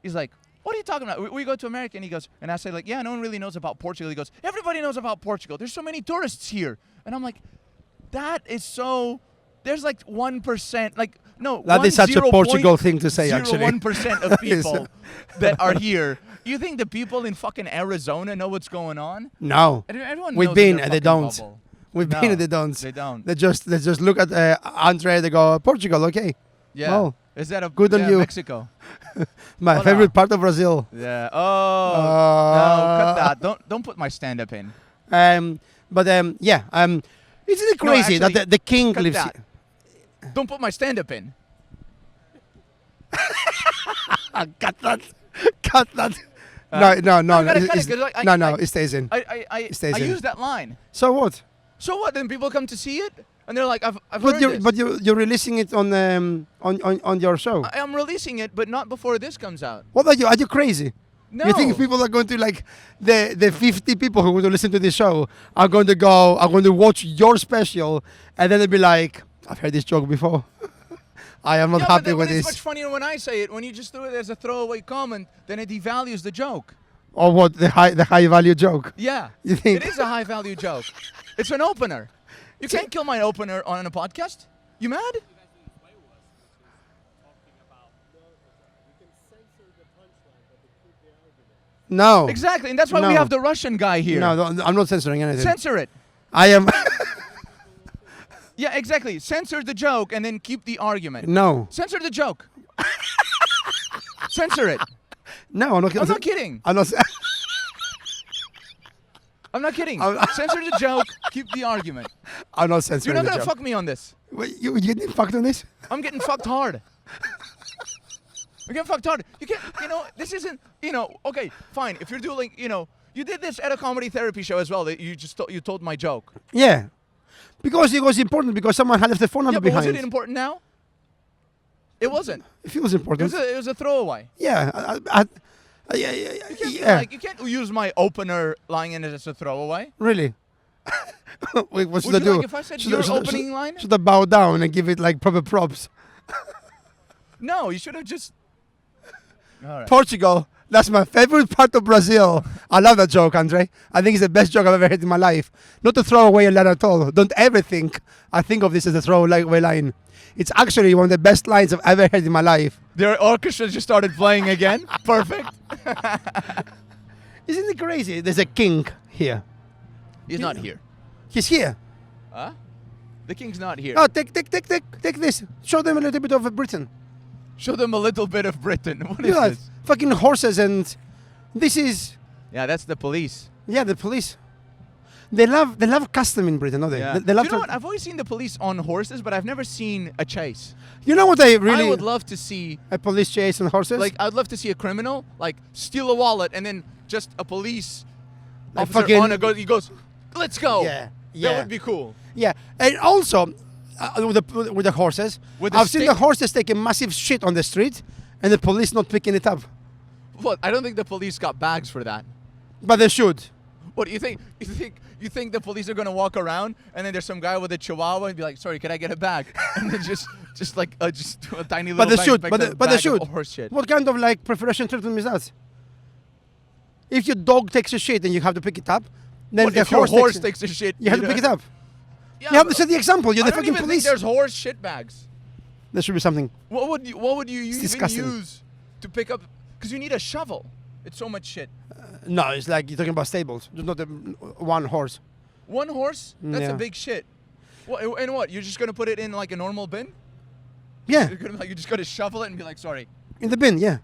[SPEAKER 3] what are you talking about? We go to America, and he goes, and I say like, yeah, no one really knows about Portugal. He goes, everybody knows about Portugal. There's so many tourists here, and I'm like, that is so. There's like 1%, like no.
[SPEAKER 1] That is such a Portugal thing to say, actually.
[SPEAKER 3] 1% of people that are here. You think the people in fucking Arizona know what's going on?
[SPEAKER 1] No.
[SPEAKER 3] Everyone
[SPEAKER 1] We've
[SPEAKER 3] knows
[SPEAKER 1] been and they don't.
[SPEAKER 3] Bubble.
[SPEAKER 1] We've been and they don't.
[SPEAKER 3] They don't.
[SPEAKER 1] They just look at André. They go, Portugal, okay.
[SPEAKER 3] Yeah.
[SPEAKER 1] Well,
[SPEAKER 3] is that a
[SPEAKER 1] good on you?
[SPEAKER 3] Mexico.
[SPEAKER 1] My favorite part of Brazil.
[SPEAKER 3] Yeah. Oh. No, cut that. Don't put my stand-up in.
[SPEAKER 1] Isn't it crazy that the king lives here?
[SPEAKER 3] Don't put my stand-up in.
[SPEAKER 1] Cut that. Cut that. No. It stays in.
[SPEAKER 3] I use that line.
[SPEAKER 1] So what?
[SPEAKER 3] So what? Then people come to see it, and they're like, "I've
[SPEAKER 1] but
[SPEAKER 3] heard this."
[SPEAKER 1] But you're releasing it on your show.
[SPEAKER 3] I am releasing it, but not before this comes out.
[SPEAKER 1] What are you? Are you crazy?
[SPEAKER 3] No.
[SPEAKER 1] You think people are going to like the 50 people who are going to listen to this show are going to watch your special, and then they'll be like, "I've heard this joke before." I am not happy with this.
[SPEAKER 3] It's much funnier when I say it. When you just do it as a throwaway comment, then it devalues the joke.
[SPEAKER 1] Or what? The high value joke?
[SPEAKER 3] Yeah.
[SPEAKER 1] You think?
[SPEAKER 3] It is a high value joke. It's an opener. You can't kill my opener on a podcast. You mad?
[SPEAKER 1] No.
[SPEAKER 3] Exactly, and that's why we have the Russian guy here.
[SPEAKER 1] No, I'm not censoring anything.
[SPEAKER 3] Censor it.
[SPEAKER 1] I am.
[SPEAKER 3] Yeah, exactly. Censor the joke and then keep the argument.
[SPEAKER 1] No.
[SPEAKER 3] Censor the joke. Censor it.
[SPEAKER 1] No, I'm not kidding.
[SPEAKER 3] I'm not kidding. I'm not kidding. Censor the joke, keep the argument.
[SPEAKER 1] I'm not censoring the joke.
[SPEAKER 3] You're not going to fuck me on this.
[SPEAKER 1] Wait, you getting fucked on this?
[SPEAKER 3] I'm getting fucked hard. I'm getting fucked hard. You can't, this isn't, okay, fine. If you're doing, you did this at a comedy therapy show as well. That you just you told my joke.
[SPEAKER 1] Yeah. Because it was important because someone had left the phone number behind.
[SPEAKER 3] Was it important now? It wasn't.
[SPEAKER 1] It feels important.
[SPEAKER 3] It was a throwaway.
[SPEAKER 1] Yeah.
[SPEAKER 3] You can't use my opener lying in it as a throwaway.
[SPEAKER 1] Really? Wait, what should I do?
[SPEAKER 3] Like if I said your opening line?
[SPEAKER 1] Should I bow down and give it like proper props?
[SPEAKER 3] No, you should have just... All right.
[SPEAKER 1] Portugal. That's my favorite part of Brazil. I love that joke, André. I think it's the best joke I've ever heard in my life. Not to throw away a line at all. Don't ever think I think of this as a throwaway line. It's actually one of the best lines I've ever heard in my life.
[SPEAKER 3] Their orchestra just started playing again. Perfect.
[SPEAKER 1] Isn't it crazy? There's a king here.
[SPEAKER 3] He's not here.
[SPEAKER 1] He's here.
[SPEAKER 3] Huh? The king's not here.
[SPEAKER 1] Oh, take this. Show them a little bit of Britain.
[SPEAKER 3] Show them a little bit of Britain. What is this?
[SPEAKER 1] Fucking horses and this is...
[SPEAKER 3] Yeah, that's the police.
[SPEAKER 1] Yeah, the police. They love custom in Britain, don't they?
[SPEAKER 3] Yeah.
[SPEAKER 1] They love
[SPEAKER 3] you know what? I've always seen the police on horses, but I've never seen a chase.
[SPEAKER 1] You know what I
[SPEAKER 3] would love to see...
[SPEAKER 1] A police chase on horses?
[SPEAKER 3] Like, I'd love to see a criminal, like, steal a wallet and then just a police officer on it he goes, let's go.
[SPEAKER 1] Yeah.
[SPEAKER 3] That would be cool.
[SPEAKER 1] Yeah. And also, with the horses, I've seen the horses take a massive shit on the street and the police not picking it up.
[SPEAKER 3] What? I don't think the police got bags for that.
[SPEAKER 1] But they should.
[SPEAKER 3] What do you think? You think the police are gonna walk around and then there's some guy with a chihuahua and be like, "Sorry, can I get a bag?" And then just a tiny little.
[SPEAKER 1] But they
[SPEAKER 3] bag
[SPEAKER 1] should.
[SPEAKER 3] picks
[SPEAKER 1] But
[SPEAKER 3] up
[SPEAKER 1] they,
[SPEAKER 3] a
[SPEAKER 1] but they
[SPEAKER 3] bag
[SPEAKER 1] should.
[SPEAKER 3] of horse shit.
[SPEAKER 1] What kind of like preferential treatment is that? If your dog takes a shit and you have to pick it up, then
[SPEAKER 3] What
[SPEAKER 1] the
[SPEAKER 3] if your
[SPEAKER 1] horse
[SPEAKER 3] horse
[SPEAKER 1] takes
[SPEAKER 3] takes a shit?
[SPEAKER 1] you have to pick it up.
[SPEAKER 3] Yeah,
[SPEAKER 1] You have to
[SPEAKER 3] but
[SPEAKER 1] set the example. You're
[SPEAKER 3] I
[SPEAKER 1] the
[SPEAKER 3] don't
[SPEAKER 1] fucking
[SPEAKER 3] even
[SPEAKER 1] police.
[SPEAKER 3] think there's horse shit bags.
[SPEAKER 1] There should be something.
[SPEAKER 3] What would you even
[SPEAKER 1] disgusting.
[SPEAKER 3] use to pick up? Because you need a shovel. It's so much shit.
[SPEAKER 1] No, it's like you're talking about stables. There's not one horse.
[SPEAKER 3] One horse? That's
[SPEAKER 1] Yeah.
[SPEAKER 3] a big shit. And what? You're just gonna put it in like a normal bin?
[SPEAKER 1] Yeah,
[SPEAKER 3] You're just gonna shovel it and be like, sorry.
[SPEAKER 1] in the bin. Yeah.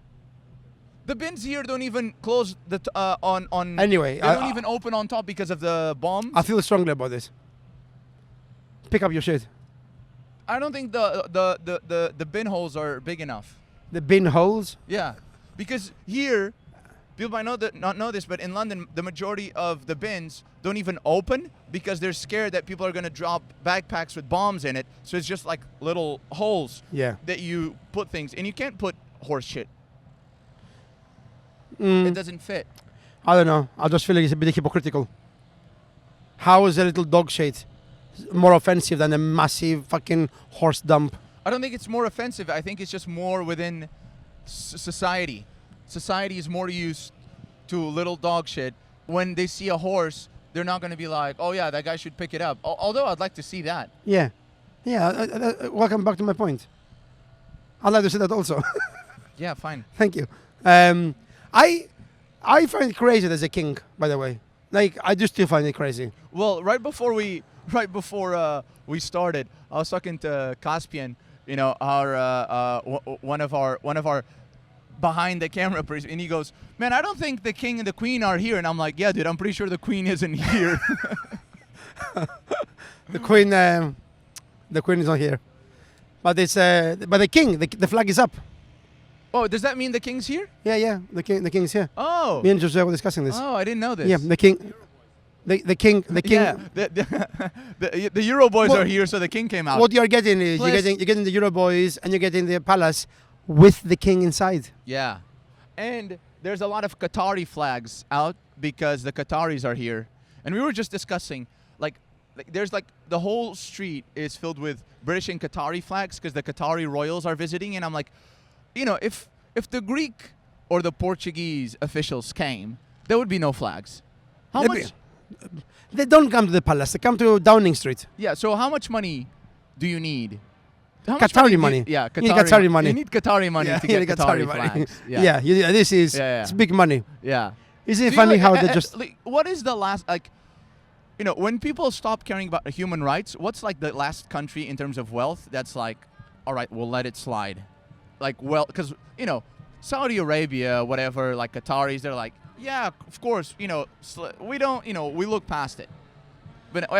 [SPEAKER 3] The bins here don't even close the on.
[SPEAKER 1] Anyway,
[SPEAKER 3] they don't even open on top because of the bombs.
[SPEAKER 1] I feel strongly about this. Pick up your shit.
[SPEAKER 3] I don't think the bin holes are big enough.
[SPEAKER 1] The bin holes.
[SPEAKER 3] Yeah, because here, people might not know this, but in London, the majority of the bins don't even open because they're scared that people are going to drop backpacks with bombs in it. So it's just like little holes
[SPEAKER 1] Yeah.
[SPEAKER 3] that you put things, and you can't put horse shit.
[SPEAKER 1] Mm,
[SPEAKER 3] It doesn't fit.
[SPEAKER 1] I don't know. I just feel like it's a bit hypocritical. How is a little dog shit more offensive than a massive fucking horse dump?
[SPEAKER 3] I don't think it's more offensive. I think it's just more within society. Society is more used to little dog shit. When they see a horse, they're not going to be like, oh yeah, that guy should pick it up. Although I'd like to see that.
[SPEAKER 1] Yeah. Yeah. Welcome back to my point. I'd like to say that also.
[SPEAKER 3] Yeah, fine.
[SPEAKER 1] Thank you. I find it crazy there's a king, by the way. Like, I do still find it crazy.
[SPEAKER 3] Well, right before we started, I was talking to Caspian, you know, our one of our behind the camera person, and he goes, "Man, I don't think the king and the queen are here." And I'm like, "Yeah, dude, I'm pretty sure the queen isn't here."
[SPEAKER 1] The queen is not here, but it's but the king, the flag is up.
[SPEAKER 3] Oh, does that mean the king's here?
[SPEAKER 1] Yeah, the king's here.
[SPEAKER 3] Oh.
[SPEAKER 1] Me and Jose were discussing this.
[SPEAKER 3] Oh, I didn't know this.
[SPEAKER 1] Yeah, the king.
[SPEAKER 3] Yeah, the Euro boys
[SPEAKER 1] Well,
[SPEAKER 3] are here, so the king came out.
[SPEAKER 1] What you're getting is
[SPEAKER 3] Plus-
[SPEAKER 1] you're getting the Euro boys and you're getting the palace with the king inside.
[SPEAKER 3] Yeah, and there's a lot of Qatari flags out because the Qataris are here, and we were just discussing like there's like the whole street is filled with British and Qatari flags because the Qatari royals are visiting, and I'm like, you know, if the Greek or the Portuguese officials came, there would be no flags. How
[SPEAKER 1] They'd
[SPEAKER 3] much?
[SPEAKER 1] They don't come to the palace. They come to Downing Street.
[SPEAKER 3] Yeah. So how much money do you need? How much
[SPEAKER 1] Qatari
[SPEAKER 3] do you-
[SPEAKER 1] money.
[SPEAKER 3] Yeah,
[SPEAKER 1] You need Qatari money.
[SPEAKER 3] You need Qatari money to
[SPEAKER 1] you
[SPEAKER 3] get
[SPEAKER 1] need
[SPEAKER 3] Qatari
[SPEAKER 1] money.
[SPEAKER 3] flags.
[SPEAKER 1] Yeah, this is it's big money.
[SPEAKER 3] Yeah.
[SPEAKER 1] Isn't it
[SPEAKER 3] Do you
[SPEAKER 1] funny
[SPEAKER 3] like-
[SPEAKER 1] how they just
[SPEAKER 3] like, what is the last like? You know, when people stop caring about human rights, what's like the last country in terms of wealth that's like, all right, we'll let it slide, like, well, because you know, Saudi Arabia, whatever, like Qataris, they're like, yeah, of course, you know, we don't, you know, we look past it. But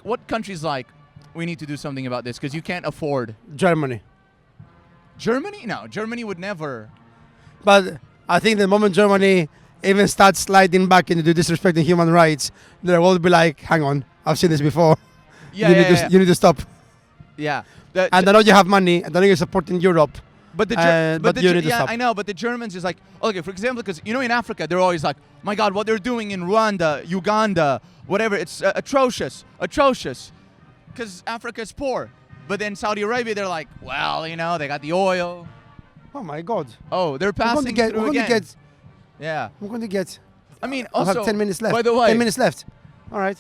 [SPEAKER 3] what countries like, we need to do something about this because you can't afford
[SPEAKER 1] Germany.
[SPEAKER 3] Germany? No, Germany would never.
[SPEAKER 1] But I think the moment Germany even starts sliding back into disrespecting human rights, they will be like, hang on, I've seen this before.
[SPEAKER 3] Yeah,
[SPEAKER 1] You need to stop.
[SPEAKER 3] Yeah.
[SPEAKER 1] And I know you have money, and I know you're supporting Europe.
[SPEAKER 3] But the
[SPEAKER 1] you need to stop.
[SPEAKER 3] I know, but the Germans is like, okay, for example, because you know in Africa they're always like, my God, what they're doing in Rwanda, Uganda, whatever, it's atrocious, because Africa is poor. But then Saudi Arabia, they're like, well, you know, they got the oil.
[SPEAKER 1] Oh my God.
[SPEAKER 3] Oh, they're passing through again. Yeah.
[SPEAKER 1] We're going to get.
[SPEAKER 3] I mean,
[SPEAKER 1] I
[SPEAKER 3] also,
[SPEAKER 1] have 10 minutes left.
[SPEAKER 3] by the way,
[SPEAKER 1] 10 minutes left. All right.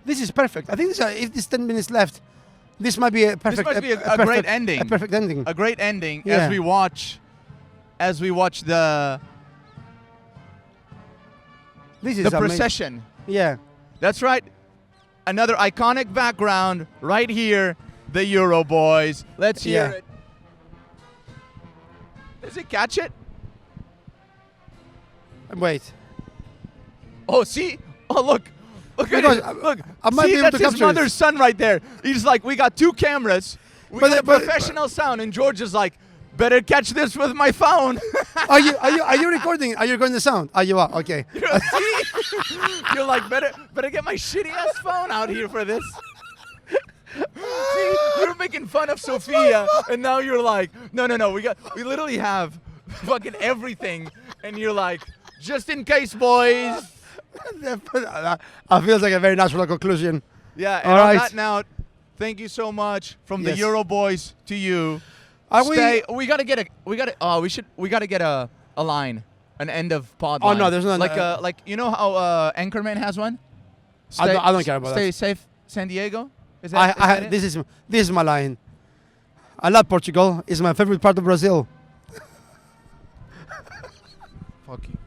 [SPEAKER 1] This is perfect. I think if there's 10 minutes left, this might be a perfect.
[SPEAKER 3] This might be a great ending.
[SPEAKER 1] A perfect ending.
[SPEAKER 3] A great ending
[SPEAKER 1] Yeah.
[SPEAKER 3] as we watch the
[SPEAKER 1] This is
[SPEAKER 3] the
[SPEAKER 1] amazing.
[SPEAKER 3] procession.
[SPEAKER 1] Yeah.
[SPEAKER 3] That's right. Another iconic background right here. The Euro boys. Let's hear
[SPEAKER 1] Yeah.
[SPEAKER 3] it. Does it catch it?
[SPEAKER 1] Wait.
[SPEAKER 3] Oh, see? Oh, look. Look at
[SPEAKER 1] Because
[SPEAKER 3] it. Look.
[SPEAKER 1] I might
[SPEAKER 3] See,
[SPEAKER 1] be able
[SPEAKER 3] that's
[SPEAKER 1] to
[SPEAKER 3] his
[SPEAKER 1] capture
[SPEAKER 3] mother's
[SPEAKER 1] this.
[SPEAKER 3] son right there. He's like, we got two cameras. We
[SPEAKER 1] But-
[SPEAKER 3] got
[SPEAKER 1] but-
[SPEAKER 3] professional sound. And George is like, better catch this with my phone.
[SPEAKER 1] Are you recording? Are you recording the sound? Are you are? Okay.
[SPEAKER 3] See? You're like, better get my shitty ass phone out here for this. See, you're making fun of Sophia, and now you're like, no, we literally have fucking everything, and you're like, just in case, boys.
[SPEAKER 1] I feels like a very natural conclusion.
[SPEAKER 2] Yeah, and
[SPEAKER 1] All
[SPEAKER 2] on
[SPEAKER 1] right.
[SPEAKER 2] that note, thank you so much from the
[SPEAKER 1] Yes.
[SPEAKER 2] Euro Boys to you.
[SPEAKER 1] Are
[SPEAKER 3] We gotta get a line, an end of pod
[SPEAKER 1] Oh,
[SPEAKER 3] line.
[SPEAKER 1] no, there's no-
[SPEAKER 3] like you know how Anchorman has one.
[SPEAKER 1] I don't care about
[SPEAKER 3] stay
[SPEAKER 1] that.
[SPEAKER 3] safe, San Diego. Is that it?
[SPEAKER 1] This is my line. I love Portugal. It's my favorite part of Brazil.
[SPEAKER 3] Fuck you.